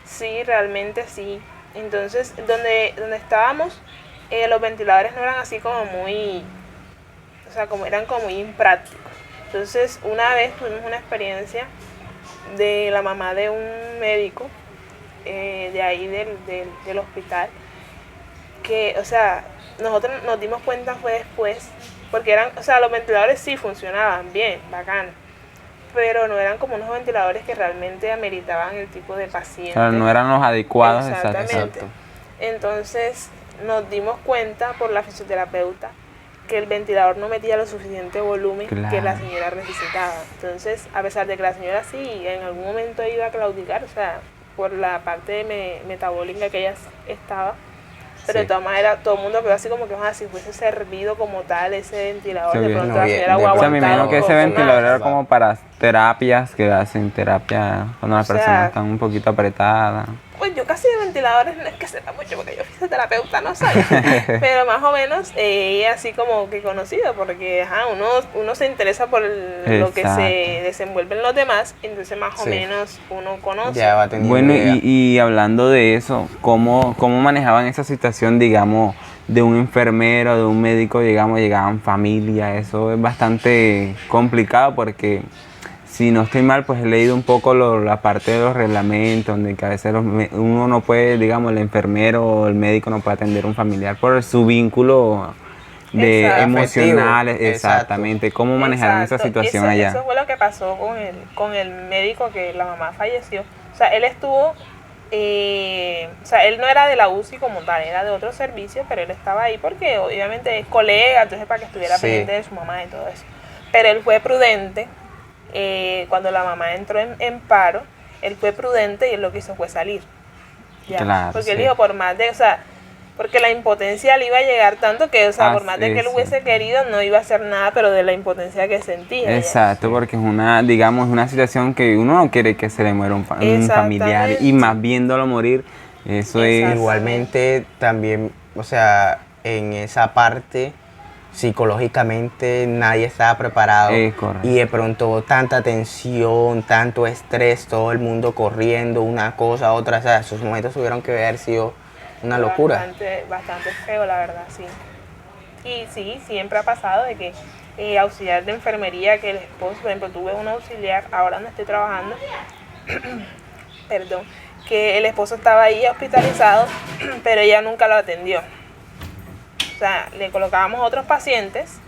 Sí, realmente sí. Entonces, donde estábamos, los ventiladores no eran así como muy, o sea, como eran como muy imprácticos. Entonces, una vez tuvimos una experiencia de la mamá de un médico, de ahí del hospital, que, o sea, nosotros nos dimos cuenta fue después, porque o sea, los ventiladores sí funcionaban bien, bacán, pero no eran como unos ventiladores que realmente ameritaban el tipo de paciente. Claro, no eran los adecuados. Exactamente. Exacto. Entonces nos dimos cuenta por la fisioterapeuta que el ventilador no metía lo suficiente volumen que la Claro. señora necesitaba. Entonces, a pesar de que la señora sí en algún momento iba a claudicar, o sea, por la parte metabólica que ella estaba, pero de todas maneras todo el mundo quedó así como que si fuese servido como tal ese ventilador, Sí, de pronto no, la bien, señora de hubiera O sea, me aguantado imagino que ese un poco ventilador más. era como para terapias que hacen terapia cuando las O sea, personas están un poquito apretadas. Pues yo casi de ventiladores no es que sepa mucho porque yo fisioterapeuta no soy, pero más o menos ella así como que conocida porque uno se interesa por lo que Exacto. se desenvuelve en los demás, entonces más o Sí. menos uno conoce. Ya va teniendo Bueno, idea. y hablando de eso, ¿cómo manejaban esa situación, digamos, de un enfermero, de un médico, digamos, llegaban familia? Eso es bastante complicado porque, si no estoy mal, pues he leído un poco la parte de los reglamentos, donde que a veces uno no puede, digamos, el enfermero o el médico no puede atender a un familiar por su vínculo de Exacto. emocional, Afectivo, exactamente. ¿Cómo manejaron esa Exacto. situación Eso allá? fue lo que pasó con el médico que la mamá falleció. O sea, él estuvo, o sea, él no era de la UCI como tal, era de otro servicio, pero él estaba ahí porque obviamente es colega, entonces para que estuviera Sí. pendiente de su mamá y todo eso. Pero él fue prudente, cuando la mamá entró en paro, él fue prudente y él lo que hizo fue salir. Ya. Claro, Porque él sí. dijo, por más de, o sea, porque la impotencia le iba a llegar tanto que, o sea, por más de que él hubiese Exacto. querido, no iba a hacer nada, pero de la impotencia que sentía. ya. Exacto, porque es digamos, una situación que uno no quiere que se le muera un familiar, y Exactamente. más viéndolo morir, eso es... Exacto. Igualmente también, o sea, en esa parte psicológicamente nadie estaba preparado Correcto. y de pronto tanta tensión, tanto estrés, todo el mundo corriendo, una cosa, otra, o sea, esos momentos tuvieron que haber sido una locura. Bastante feo, la verdad, sí. Y sí, siempre ha pasado de que auxiliar de enfermería, que el esposo, por ejemplo, tuve un auxiliar, ahora no estoy trabajando, perdón, que el esposo estaba ahí hospitalizado, pero ella nunca lo atendió. O sea, le colocábamos otros pacientes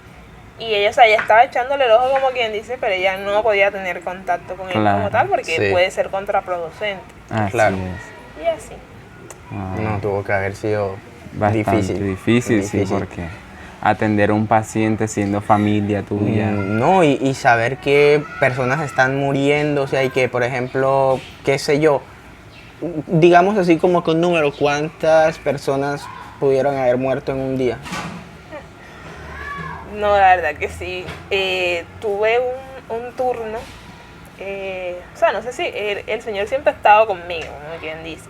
y ella, o sea, ella estaba echándole el ojo como quien dice, pero ella no podía tener contacto con él Claro. como tal porque Sí. puede ser contraproducente. Así Claro. es. Y así. Ah, No, tuvo que haber sido bastante difícil, sí, porque atender a un paciente siendo familia tuya. No, y saber que personas están muriendo, o sea, y que, por ejemplo, qué sé yo, digamos así como con número, ¿cuántas personas pudieron haber muerto en un día? No, la verdad que sí. Tuve un turno, o sea, no sé si el señor siempre ha estado conmigo, como quien dice.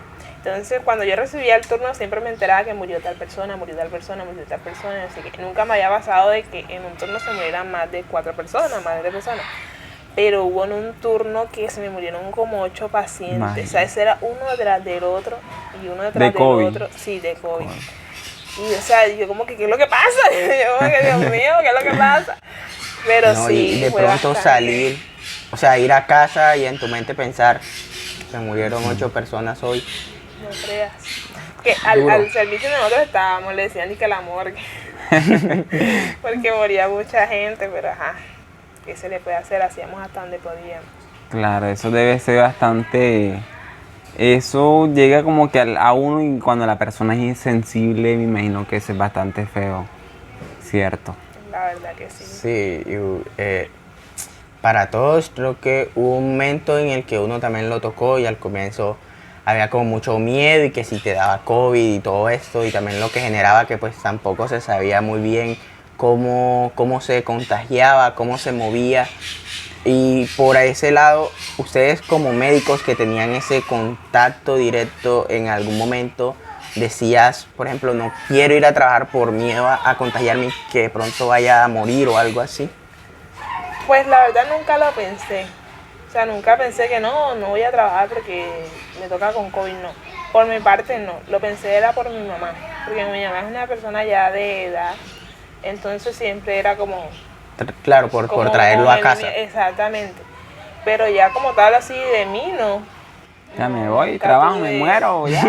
Entonces, cuando yo recibía el turno, siempre me enteraba que murió tal persona, murió tal persona, murió tal persona. Así que nunca me había pasado de que en un turno se murieran más de 4 personas, más de 3 personas. Pero hubo en un turno que se me murieron como 8 pacientes. Imagínate. O sea, ese era uno detrás del otro y uno detrás ¿De del COVID? otro. Sí, de COVID. Y, o sea, yo como que, ¿qué es lo que pasa? Yo como que, Dios mío, ¿qué es lo que pasa? Pero No, sí, y de fue pronto bastante. salir, o sea, ir a casa y en tu mente pensar, se murieron 8 personas hoy. No creas. Que al servicio de nosotros estábamos, le decían ni que la morgue. Porque moría mucha gente, pero ajá, ¿qué se le puede hacer? Hacíamos hasta donde podíamos. Claro, eso debe ser bastante... Eso llega como que a uno y cuando la persona es insensible, me imagino que eso es bastante feo, ¿cierto? La verdad que sí. Sí, para todos creo que hubo un momento en el que uno también lo tocó y al comienzo había como mucho miedo y que si te daba COVID y todo esto y también lo que generaba que pues tampoco se sabía muy bien cómo se contagiaba, cómo se movía. Y por ese lado, ustedes como médicos que tenían ese contacto directo en algún momento, decías, por ejemplo, no quiero ir a trabajar por miedo a contagiarme y que de pronto vaya a morir o algo así. Pues la verdad nunca lo pensé. O sea, nunca pensé que no voy a trabajar porque me toca con COVID, no. Por mi parte no, lo pensé era por mi mamá, porque mi mamá es una persona ya de edad, entonces siempre era como... Claro, por traerlo a casa. Exactamente. Pero ya como tal así de mí, no. Ya me voy, trabajo, me muero, ya.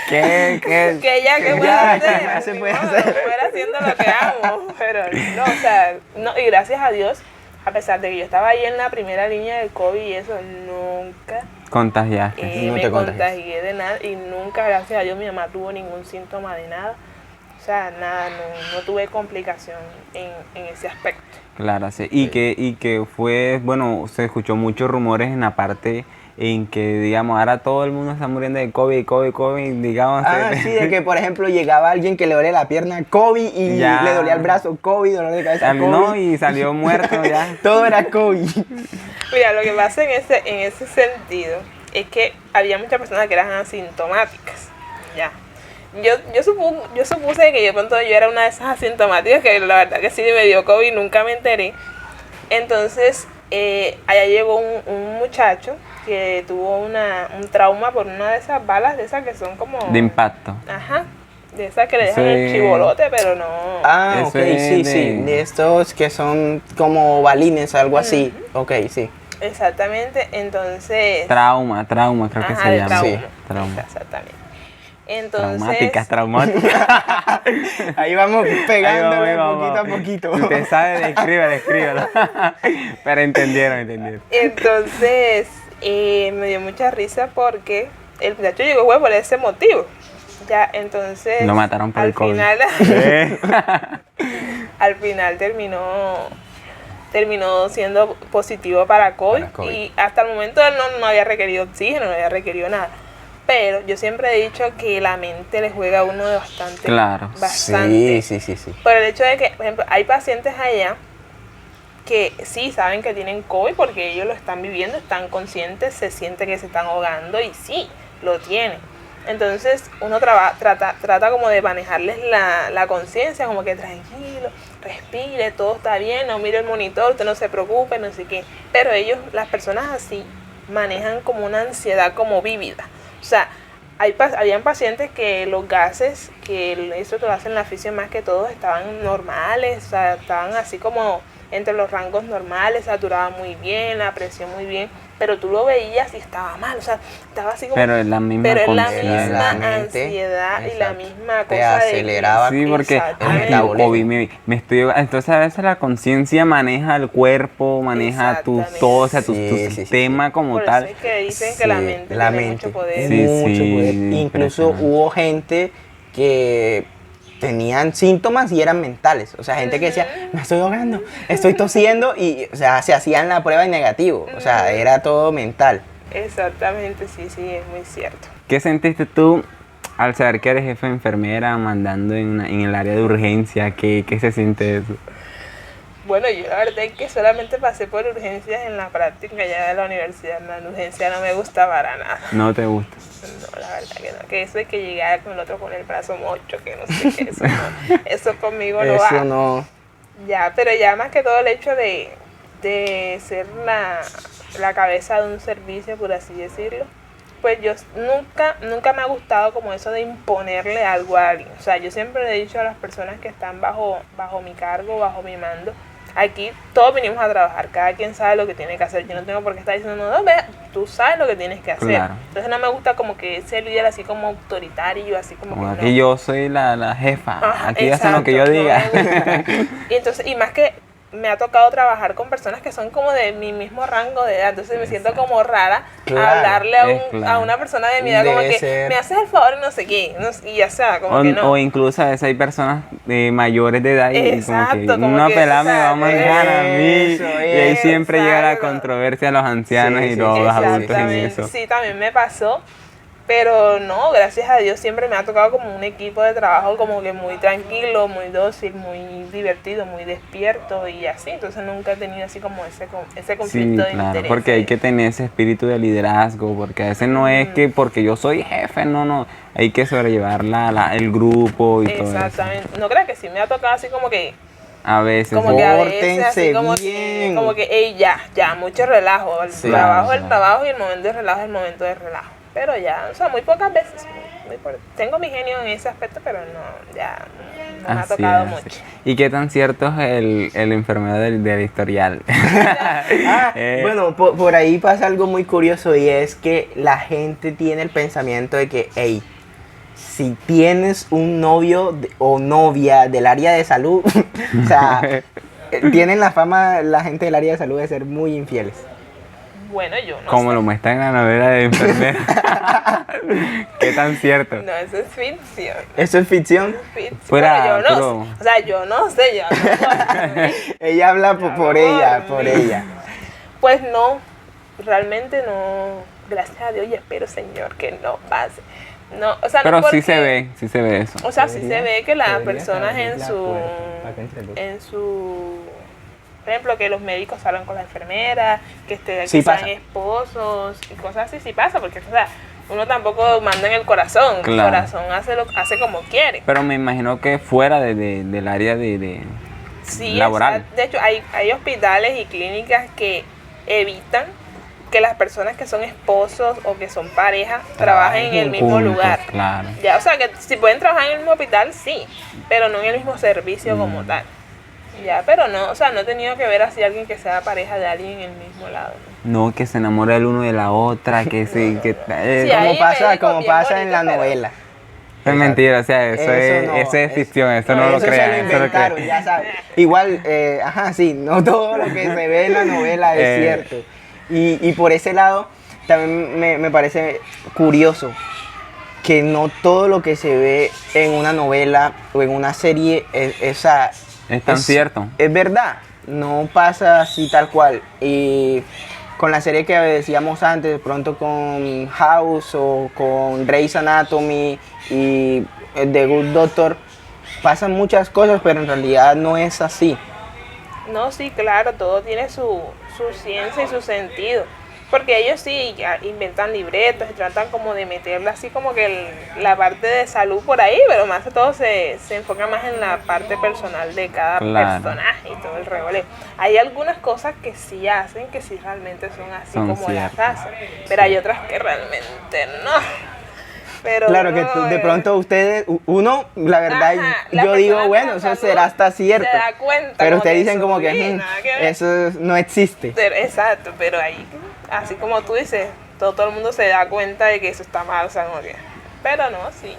¿Qué? Que ya, ¿qué puedo Ya, hacer? ¿qué más se puede Ni modo, hacer? fuera haciendo lo que amo. Pero no, o sea, no, y gracias a Dios, a pesar de que yo estaba ahí en la primera línea del COVID y eso, nunca Contagiaste. No me te contagias. contagié de nada y nunca, gracias a Dios, mi mamá tuvo ningún síntoma de nada. O sea, nada, no tuve complicación en ese aspecto. Claro, sí. Y que fue, bueno, se escuchó muchos rumores en la parte en que, digamos, ahora todo el mundo está muriendo de COVID, digamos. Sí, de que por ejemplo llegaba alguien que le dolía la pierna, COVID, y Ya. le dolía el brazo, COVID, dolor de cabeza, COVID. No, y salió muerto ya. Todo era COVID. Mira, lo que pasa en ese sentido es que había muchas personas que eran asintomáticas, ya. Yo supuse que de pronto yo era una de esas asintomáticas que la verdad que sí me dio COVID y nunca me enteré. Entonces, allá llegó un muchacho que tuvo un trauma por una de esas balas, de esas que son como... De impacto. Ajá, de esas que le dejan Sí. el chivolote, pero no... Ah, Eso ok, es sí, de- sí. De estos que son como balines, algo así. Ok, sí. Exactamente, entonces... Trauma, creo que Ajá, se de llama. trauma. Sí. Trauma. Exactamente. Entonces... Traumáticas. Ahí vamos pegándole Ahí vamos. poquito a poquito. Si usted sabe, descríbelo. Pero entendieron. Entonces, me dio mucha risa porque el muchacho llegó fue por ese motivo. Ya, entonces... Lo mataron por al el COVID. final, Eh. al final terminó siendo positivo para COVID, Para COVID. y hasta el momento él no había requerido oxígeno, no había requerido nada. Pero yo siempre he dicho que la mente le juega a uno de bastante. Claro. Bastante. Sí. Por el hecho de que, por ejemplo, hay pacientes allá que sí saben que tienen COVID porque ellos lo están viviendo, están conscientes, se siente que se están ahogando y sí, lo tienen. Entonces uno trata como de manejarles la conciencia, como que tranquilo, respire, todo está bien, no mire el monitor, usted no se preocupe, no sé qué. Pero ellos, las personas así, manejan como una ansiedad como vívida. O sea, habían pacientes que los gases, que eso te lo hacen la fisio más que todo, estaban normales, o sea, estaban así como entre los rangos normales, saturaba muy bien, la presión muy bien, pero tú lo veías y estaba mal, o sea, estaba así como... Pero es la misma Pero es la conciencia. misma mente, ansiedad y la exacto. misma Te cosa aceleraba. Sí, porque Exactamente. el metabolismo. COVID me estoy... Entonces a veces la conciencia maneja el cuerpo, maneja Exactamente. todo, o sea, tu Sí. sistema como Por tal. eso es que dicen que la Sí, mente la tiene mente. mucho poder. Sí, Mucho poder. Incluso impresionante. hubo gente que tenían síntomas y eran mentales. O sea, gente que decía, me estoy ahogando, estoy tosiendo, y, o sea, se hacían la prueba en negativo. O sea, era todo mental. Exactamente, sí, es muy cierto. ¿Qué sentiste tú al saber que eres jefe de enfermera mandando en el área de urgencia? ¿Qué se siente eso? Bueno, yo la verdad es que solamente pasé por urgencias en la práctica ya de la universidad. La urgencia no me gusta para nada. ¿No te gusta? No, la verdad que no. Que eso de que llegar con el otro con el brazo mocho, que no sé qué, eso no. Eso conmigo no va. Eso no. Ya, pero ya más que todo el hecho de ser la cabeza de un servicio, por así decirlo, pues yo nunca me ha gustado como eso de imponerle algo a alguien. O sea, yo siempre le he dicho a las personas que están bajo mi cargo, bajo mi mando, Aquí todos venimos a trabajar, cada quien sabe lo que tiene que hacer. Yo no tengo por qué estar diciendo, no, ve, tú sabes lo que tienes que hacer. Claro. Entonces no me gusta como que ese líder así como autoritario, así como Como que aquí no. yo soy la jefa, Ajá, aquí hacen lo que yo exacto, diga. no me gusta. Y entonces, y más que me ha tocado trabajar con personas que son como de mi mismo rango de edad, entonces me siento como rara Claro, hablarle claro. a una persona de mi edad como Debe que ser. me haces el favor y no sé qué, y ya sea, como que no. O incluso a veces hay personas mayores de edad y como que Exacto, como una que, pelada o me sea, va a mandar a mí. eso, Y ahí siempre llega la exacto. controversia a los ancianos Sí, y sí, los sí, adultos en Exactamente, eso. sí, también me pasó, pero no, gracias a Dios siempre me ha tocado como un equipo de trabajo como que muy tranquilo, muy dócil, muy divertido, muy despierto y así, entonces nunca he tenido así como ese Sí, conflicto de claro, interés. porque hay que tener ese espíritu de liderazgo, porque a veces no es que porque yo soy jefe, no, hay que sobrellevar el grupo y todo eso. Exactamente, no creo que sí me ha tocado así como que A veces, como sí. que a veces así Pórtense como bien. que ey, ya, mucho relajo, el Sí. trabajo Claro, es el trabajo y el momento de relajo es el momento de relajo. Pero ya, o sea, muy pocas veces. Tengo mi genio en ese aspecto, pero no, ya no me ha Así tocado es, mucho. así. ¿Y qué tan cierto es el enfermedad del historial? Bueno, por ahí pasa algo muy curioso y es que la gente tiene el pensamiento de que, hey, si tienes un novio o novia del área de salud, o sea, tienen la fama la gente del área de salud de ser muy infieles. Bueno, yo no Como sé. lo muestra en la novela de enfermera. ¿Qué tan cierto? No, eso es ficción. ¿Eso es ficción? Ficción. Fuera, Bueno, yo no pero- sé. O sea, yo no sé, ya. Ella habla por ella, por por mí. ella. Pues no, realmente no. Gracias a Dios y espero, Señor, que no pase. No, o sea, Pero no sí porque- sí se ve eso. O sea, sí se ve que las Deberías personas abrir en la su, puerta para que entre luz. por ejemplo, que los médicos salgan con la enfermera, que, Sí que sean pasa. esposos y cosas así, sí pasa, porque o sea, uno tampoco manda en el corazón, Claro. el corazón hace como quiere. Pero me imagino que fuera del área de Sí, laboral. exacto. De hecho, hay hospitales y clínicas que evitan que las personas que son esposos o que son parejas trabajen en el mismo juntos, lugar. claro. Ya, o sea, que si pueden trabajar en el mismo hospital, sí, pero no en el mismo servicio como Mm. tal. Ya, pero no, o sea, no he tenido que ver así a alguien que sea pareja de alguien en el mismo lado. ¿no? No, que se enamora el uno de la otra, que sí, que... Sí, hay médicos Como bien pasa en la bonitos, pero- novela. es mentira, o sea, no, eso es ficción, eso no eso lo se crean. lo eso lo inventaron, crean. ya sabes. Igual, ajá, sí, no todo lo que se ve en la novela es cierto. Y por ese lado, también me parece curioso que no todo lo que se ve en una novela o en una serie es tan cierto. Es verdad, no pasa así tal cual. Y con la serie que decíamos antes, de pronto con House o con Grey's Anatomy y The Good Doctor, pasan muchas cosas, pero en realidad no es así. No, sí, claro, todo tiene su ciencia y su sentido. Porque ellos sí ya inventan libretos y tratan como de meterle así como que la parte de salud por ahí, pero más que todo se enfoca más en la parte personal de cada Claro. personaje y todo el revoleo. Hay algunas cosas que sí hacen, que sí realmente son así Son como las ciertas. hacen, pero hay otras que realmente no. Pero Claro que no, de pronto ustedes, uno, la verdad, Ajá, la yo digo, persona bueno, con eso salud será hasta cierto. se da cuenta Pero como ustedes que dicen eso, como que sí, nada que ver". eso no existe. Pero, exacto, pero ahí, así como tú dices, todo el mundo se da cuenta de que eso está mal, o sea, como que, pero no, sí.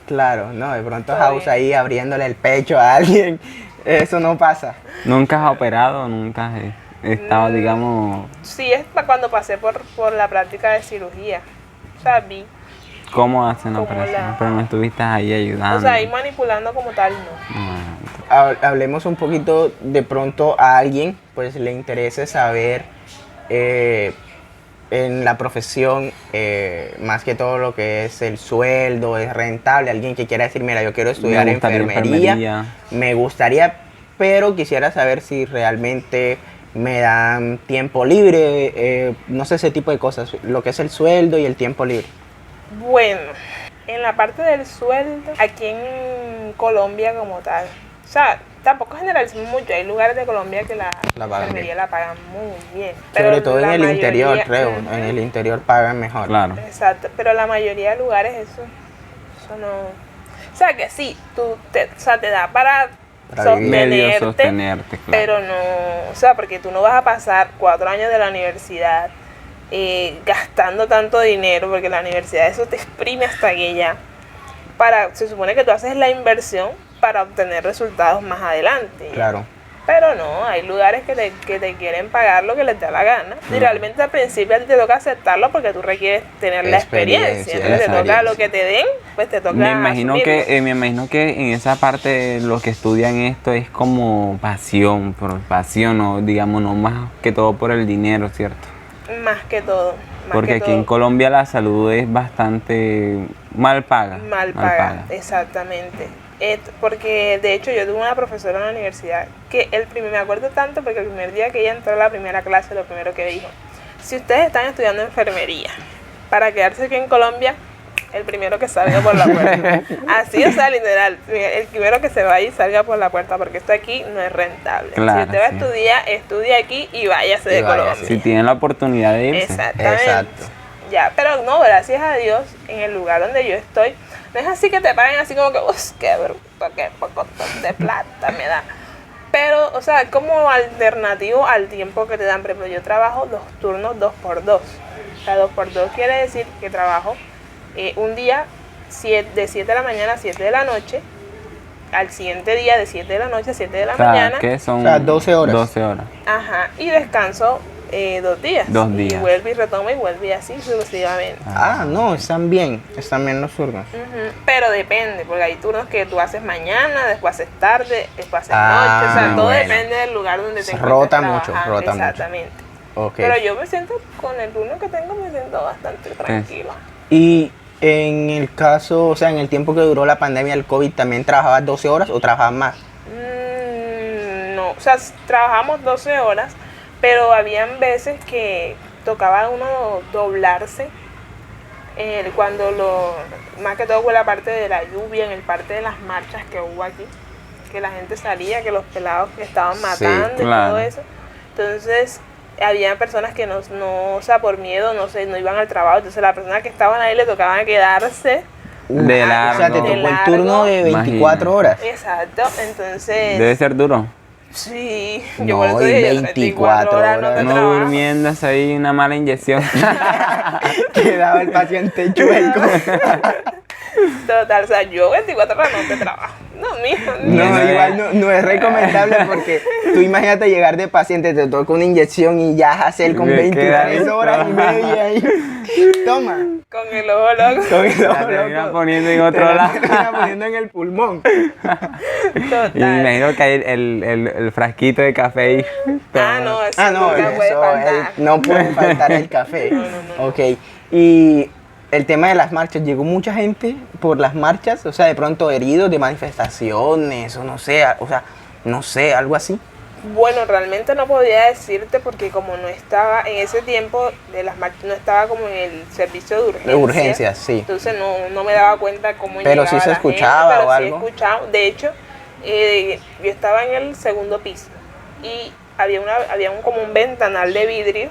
Claro, no, de pronto Todo House bien. ahí abriéndole el pecho a alguien, eso no pasa. Nunca has operado, nunca he estado, digamos, Sí, es cuando pasé por la práctica de cirugía, o sea, vi, cómo hacen la Como operación, la- pero no estuviste ahí ayudando. o sea, ahí manipulando como tal, no. Hablemos un poquito de pronto a alguien, pues le interese saber en la profesión, más que todo lo que es el sueldo, es rentable, alguien que quiera decir, mira, yo quiero estudiar Me gustaría enfermería, me gustaría, pero quisiera saber si realmente me dan tiempo libre, no sé, ese tipo de cosas, lo que es el sueldo y el tiempo libre. Bueno, en la parte del sueldo, aquí en Colombia como tal, o sea, tampoco generalizamos mucho, hay lugares de Colombia que la pagan enfermería bien. la pagan muy bien. Sobre todo en la el interior, mayoría- creo, Ujú. en el interior pagan mejor. Claro. Exacto, pero la mayoría de lugares eso no... O sea, que sí, o sea, te da para para vivir. Medio sostenerte, claro. pero no, o sea, porque tú no vas a pasar 4 años de la universidad gastando tanto dinero, porque la universidad eso te exprime hasta que ya, se supone que tú haces la inversión para obtener resultados más adelante. Claro. Pero no, hay lugares que te quieren pagar lo que les da la gana. Y realmente al principio a ti te toca aceptarlo porque tú requieres tener la experiencia. Entonces te toca lo que te den, pues te toca Me imagino asumirlo. me imagino que en esa parte los que estudian esto es como pasión, por pasión, o digamos, no más que todo por el dinero, ¿cierto? Más que todo. Porque aquí en Colombia la salud es bastante mal paga. Mal paga, exactamente. Porque de hecho yo tuve una profesora en la universidad que me acuerdo tanto porque el primer día que ella entró a la primera clase, lo primero que dijo: si ustedes están estudiando enfermería para quedarse aquí en Colombia, el primero que salga por la puerta. Así, o sea, literal, el primero que se vaya y salga por la puerta, porque esto aquí no es rentable. Claro, si usted va a estudiar, estudie aquí y váyase de Colombia. Si tienen la oportunidad de irse. Exactamente. Exacto. Ya, pero no, gracias a Dios, en el lugar donde yo estoy, no es así que te paguen así como que, qué bruto, qué poco de plata me da. Pero, o sea, como alternativo al tiempo que te dan. Por ejemplo, yo trabajo 2 turnos 2x2. O sea, 2x2 quiere decir que trabajo un día de 7 de la mañana a 7 de la noche, al siguiente día de 7 de la noche a 7 de la mañana. ¿Qué son? O sea, 12 horas. 12 horas. Ajá, y descanso 2 días. 2 días. Y vuelve y retoma y vuelve y así sucesivamente. No, están bien los turnos. Ujú. Pero depende, porque hay turnos que tú haces mañana, después haces tarde, después haces noche. O sea, todo bueno. depende del lugar donde te Rota encuentres mucho, trabajando. rota mucho. Exactamente. Okay. Pero yo me siento, con el turno que tengo, me siento bastante tranquila. Y en el caso, o sea, en el tiempo que duró la pandemia del COVID, ¿también trabajabas 12 horas o trabajabas más? No, o sea, trabajamos 12 horas, pero habían veces que tocaba a uno doblarse más que todo con la parte de la lluvia, en el parte de las marchas que hubo aquí, que la gente salía, que los pelados que estaban matando y claro. todo eso. Entonces, había personas que no, o sea, por miedo, no iban al trabajo. Entonces, las personas que estaban ahí le tocaban quedarse. De largo. O sea, te tocó el turno de 24 horas. Exacto, entonces... Debe ser duro. Sí, No, yo por eso y dije, 24 horas no horas. te No trabajo. durmiéndose ahí, una mala inyección. Quedaba el paciente chueco. Total, o sea, yo 24 horas no te trabajo. No, mijo. No, No, igual no es recomendable porque tú imagínate llegar de paciente, te toca una inyección y ya hacer con Me 23 queda horas y media. Y... Toma. Con el ojo loco. Con el La ojo termina loco. poniendo en Te otro la lado. termina poniendo en el pulmón. Total. Y me imagino que hay el frasquito de café y No, eso Ah, no, nunca puede eso, faltar. no puede faltar el café. No. Ok, y el tema de las marchas, ¿llegó mucha gente por las marchas? O sea, de pronto heridos de manifestaciones, o no sé, algo así. Bueno, realmente no podía decirte porque como no estaba en ese tiempo de las marchas, no estaba como en el servicio de urgencia. De urgencias, sí. Entonces no me daba cuenta cómo Pero llegaba sí se la escuchaba gente, pero o sí algo. escuchaba. De hecho, yo estaba en el segundo piso y había como un ventanal de vidrio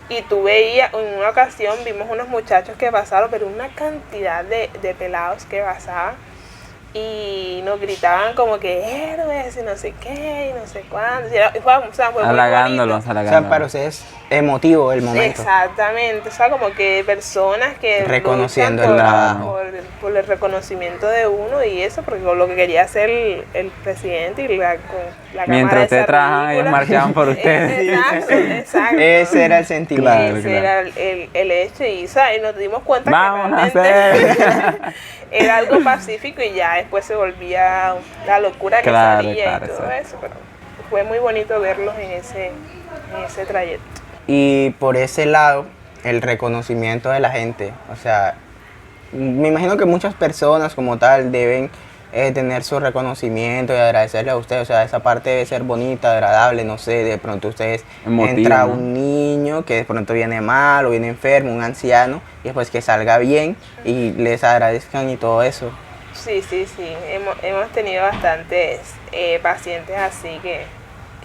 y tú veías, en una ocasión vimos unos muchachos que pasaron, pero una cantidad de pelados que pasaban y nos gritaban como que héroes y no sé qué y no sé cuándo. Fue muy halagándolos, bonito. O sea, halagándolos. para ustedes emotivo el momento. Exactamente, o sea, como que personas que Reconociendo luchan el trabajo. por el reconocimiento de uno y eso, porque lo que quería hacer el presidente y la Mientras cámara ustedes esa trabajaban, ellos ridícula. marchaban por ustedes. Exacto. Ese era el sentimiento. Claro. Ese era el hecho y, ¿sabes? Y nos dimos cuenta Vamos que a realmente hacer. era algo pacífico y ya después se volvía la locura que Claro, salía claro, y todo sí. eso, pero fue muy bonito verlos en ese trayecto. Y por ese lado, el reconocimiento de la gente. O sea, me imagino que muchas personas como tal deben tener su reconocimiento y agradecerle a usted. O sea, esa parte debe ser bonita, agradable, no sé, de pronto ustedes Emotivo, entra ¿no? un niño que de pronto viene mal o viene enfermo, un anciano, y después que salga bien y les agradezcan y todo eso. Sí. Hemos tenido bastantes pacientes así que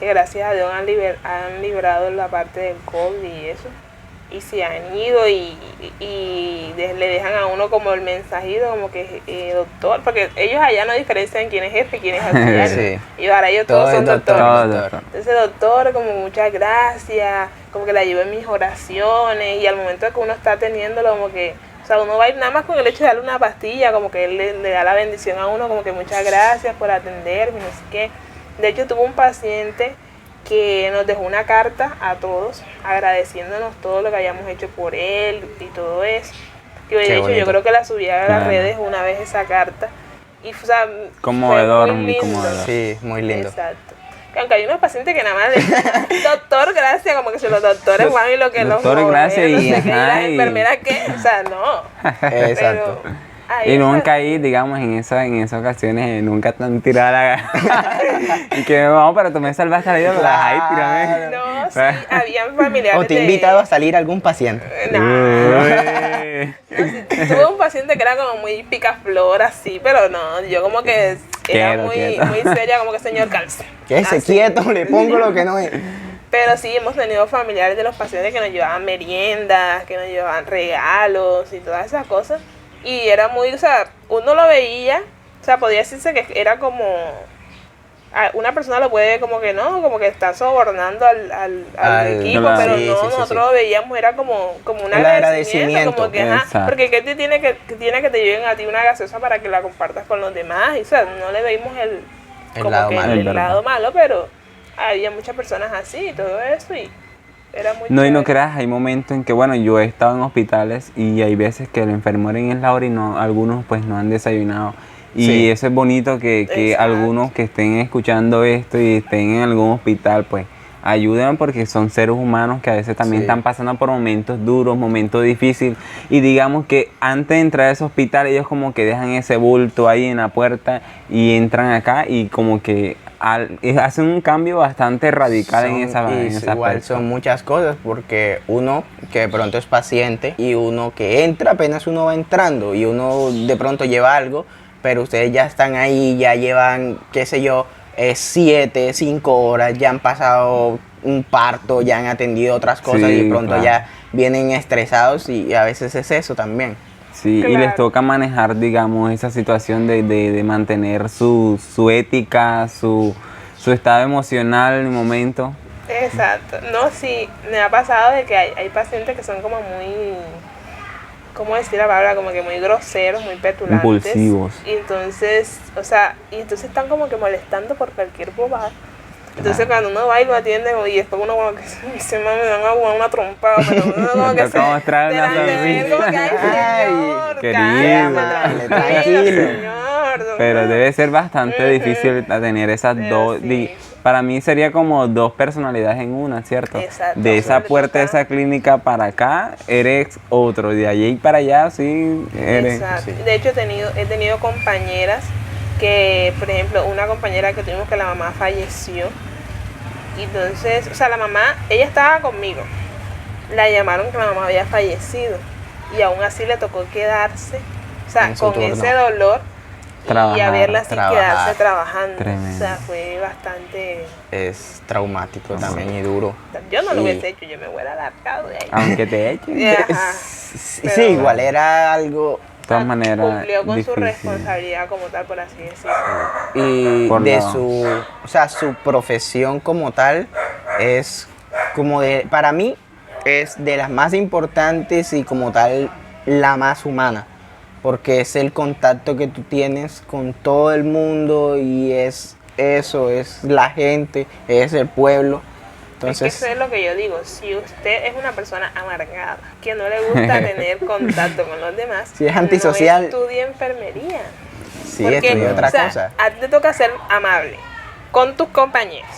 gracias a Dios han librado la parte del COVID y eso. y se han ido le dejan a uno como el mensajito, como que doctor, porque ellos allá no diferencian quién es jefe y quién es auxiliar. Sí. Y ahora ellos todos Todo son es doctor. doctores. Todo. Entonces, doctor, como muchas gracias, como que le ayudo en mis oraciones, y al momento de que uno está atendiéndolo, como que, o sea, uno va a ir nada más con el hecho de darle una pastilla, como que él le da la bendición a uno, como que muchas gracias por atenderme, no sé qué. De hecho, tuve un paciente que nos dejó una carta a todos, agradeciéndonos todo lo que habíamos hecho por él y todo eso. Y de hecho, bonito. yo creo que la subí a las Claro. redes una vez esa carta. Y, o sea, Conmovedor, fue muy lindo. conmovedor. Sí, muy lindo. Exacto. Que aunque hay unos pacientes que nada más le dicen, doctor, gracias, como que si los doctores van y lo que Doctor, los gracias, no y sé qué, y las ajá, y- enfermeras qué, o sea, no. Exacto. Pero, ahí Y nunca está. ahí, digamos, en esas ocasiones, nunca te han tirado la y que vamos, pero tú me salvaste la vida, me las ahí, tírame. No, sí, habían familiares ¿O te he invitado a salir algún paciente? No, Uy. tuve un paciente que era como muy picaflor así, pero no, yo como que era Quieto, muy, quieto. muy seria, como que señor calce. Quédese Así. quieto, le pongo lo que no es. Pero sí, hemos tenido familiares de los pacientes que nos llevaban meriendas, que nos llevaban regalos y todas esas cosas. Y era muy, o sea, uno lo veía, o sea, podía decirse que era como, una persona lo puede como que no, como que está sobornando al equipo, claro. pero Sí, no, sí, sí, nosotros sí. lo veíamos, era como un El agradecimiento. como que, ajá, Exacto. porque ¿qué te tiene que te lleven a ti una gaseosa para que la compartas con los demás? Y, o sea, no le veíamos El lado malo. el Es verdad. lado malo, pero había muchas personas así y todo eso, y era muy No, y no chévere. creas, hay momentos en que, bueno, yo he estado en hospitales y hay veces que el enfermero en la hora y no, algunos pues no han desayunado. Y Sí. eso es bonito que Exacto. algunos que estén escuchando esto y estén en algún hospital, pues ayuden porque son seres humanos que a veces también Sí. están pasando por momentos duros, momentos difíciles. Y digamos que antes de entrar a ese hospital ellos como que dejan ese bulto ahí en la puerta y entran acá y como que hacen un cambio bastante radical en esa y en ese igual aspecto. son muchas cosas porque uno que de pronto es paciente y uno que entra apenas uno va entrando y uno de pronto lleva algo, pero ustedes ya están ahí, ya llevan, qué sé yo, 7, 5 horas, ya han pasado un parto, ya han atendido otras cosas y Sí, de pronto claro. ya vienen estresados y a veces es eso también. Sí, y Claro. les toca manejar, digamos, esa situación de mantener su ética, su estado emocional en el momento. Exacto. No, sí, me ha pasado de que hay pacientes que son como muy, ¿cómo decir la palabra? Como que muy groseros, muy petulantes. Impulsivos. Y entonces, o sea, están como que molestando por cualquier bobada. Entonces cuando uno va y lo atiende y después uno como que se me dan una trompada, pero uno como que Toca mostrar una delante de él, como que ay señor, querido. cálmate, Tranquilo. señor. Pero debe ser bastante difícil tener esas Pero dos. sí. Para mí sería como dos personalidades en una, ¿cierto? Exacto. De esa Sobre puerta de todo. esa clínica para acá, eres otro. De allí para allá, sí, eres. Exacto. sí. De hecho, he tenido compañeras que, por ejemplo, una compañera que tuvimos que la mamá falleció. Y entonces, o sea, la mamá, ella estaba conmigo. La llamaron que la mamá había fallecido. Y aún así le tocó quedarse, o sea, En su con turno. ese dolor. Y Trabajar, a verla así trabajar. quedarse trabajando. Tremendo. O sea, fue bastante. Es traumático también y duro. Yo no lo Y- hubiese hecho, yo me hubiera alargado de ahí. Aunque te echen. Ajá. Sí, Pero- igual era algo. De todas maneras, Cumplió con su difícil. responsabilidad como tal, por así decirlo. Y Por de la- o sea, su profesión como tal es como para mí es de las más importantes y como tal la más humana, porque es el contacto que tú tienes con todo el mundo y es eso, es la gente, es el pueblo. Es que Entonces, eso es lo que yo digo, si usted es una persona amargada, que no le gusta tener contacto con los demás, Si es antisocial. no estudie enfermería. sí, Porque, estudié otra o sea, cosa. a ti te toca ser amable con tus compañeros,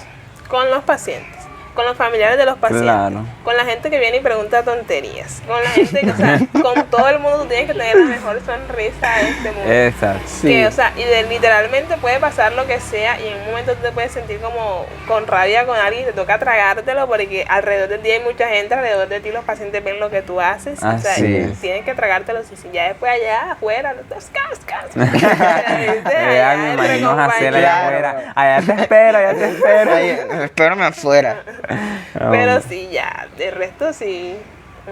con los pacientes, con los familiares de los pacientes, Claro. con la gente que viene y pregunta tonterías, con la gente que, o sea, con todo el mundo tú tienes que tener la mejor sonrisa de este mundo. Exacto. Sí. Que, o sea, literalmente puede pasar lo que sea y en un momento tú te puedes sentir como con rabia con alguien y te toca tragártelo porque alrededor de ti hay mucha gente, alrededor de ti los pacientes ven lo que tú haces. O sea, Así y es. tienes que tragártelo y si ya después allá afuera, no te cascas. Ya me imagino a hacer allá Claro. afuera. Allá te espero, allá te espero. Ay, espérame afuera. Pero sí, ya, de resto sí.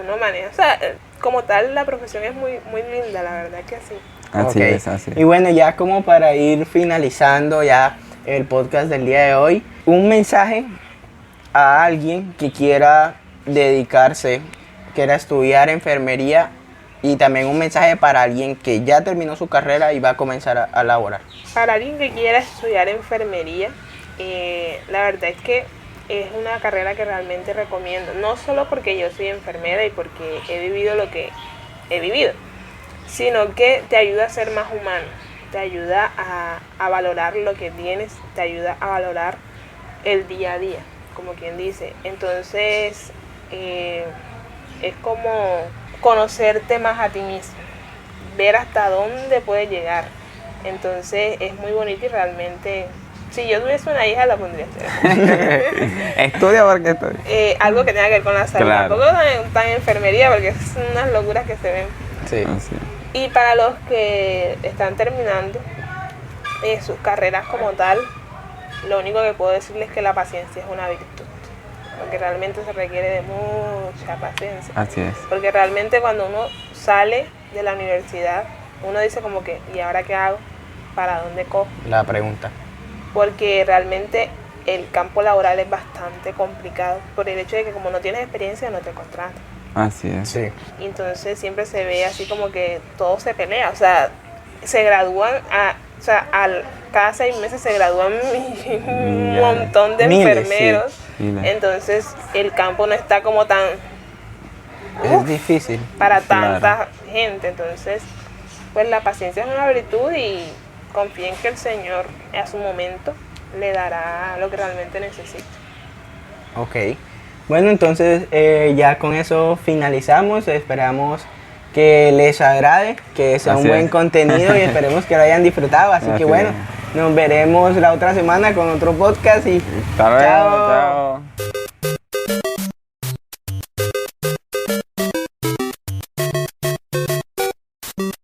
uno maneja. O sea, como tal, la profesión es muy, muy linda, la verdad que sí. Así Ok. es, así es. Y bueno, ya como para ir finalizando ya el podcast del día de hoy, un mensaje a alguien que quiera dedicarse, quiera estudiar enfermería y también un mensaje para alguien que ya terminó su carrera y va a comenzar a laborar. Para alguien que quiera estudiar enfermería, la verdad es que es una carrera que realmente recomiendo. No solo porque yo soy enfermera y porque he vivido lo que he vivido, sino que te ayuda a ser más humano, te ayuda a valorar lo que tienes, te ayuda a valorar el día a día, como quien dice. Entonces, es como conocerte más a ti mismo, ver hasta dónde puedes llegar. Entonces, es muy bonito y realmente, si yo tuviese una hija, la pondría a hacer. Estudia porque estudia. Algo que tenga que ver con la salud, Claro. tampoco tan enfermería, porque son unas locuras que se ven. Sí. Así es. Y para los que están terminando sus carreras como tal, lo único que puedo decirles es que la paciencia es una virtud, porque realmente se requiere de mucha paciencia. Así es. Porque realmente cuando uno sale de la universidad, uno dice como que, ¿y ahora qué hago? ¿Para dónde cojo? La pregunta. Porque realmente el campo laboral es bastante complicado por el hecho de que como no tienes experiencia no te contratan. Así es. Sí. Y entonces siempre se ve así como que todo se pelea, o sea, se gradúan, cada 6 meses se gradúan un Ya. montón de Miles, enfermeros, sí. Miles. entonces el campo no está como tan Es difícil. para Claro. tanta gente, entonces pues la paciencia es una virtud y confíen que el Señor a su momento le dará lo que realmente necesita. Ok. Bueno, entonces ya con eso finalizamos. Esperamos que les agrade, que sea un Así buen es. contenido y esperemos que lo hayan disfrutado. Así Así que bueno, es. nos veremos la otra semana con otro podcast y Hasta luego. Chao.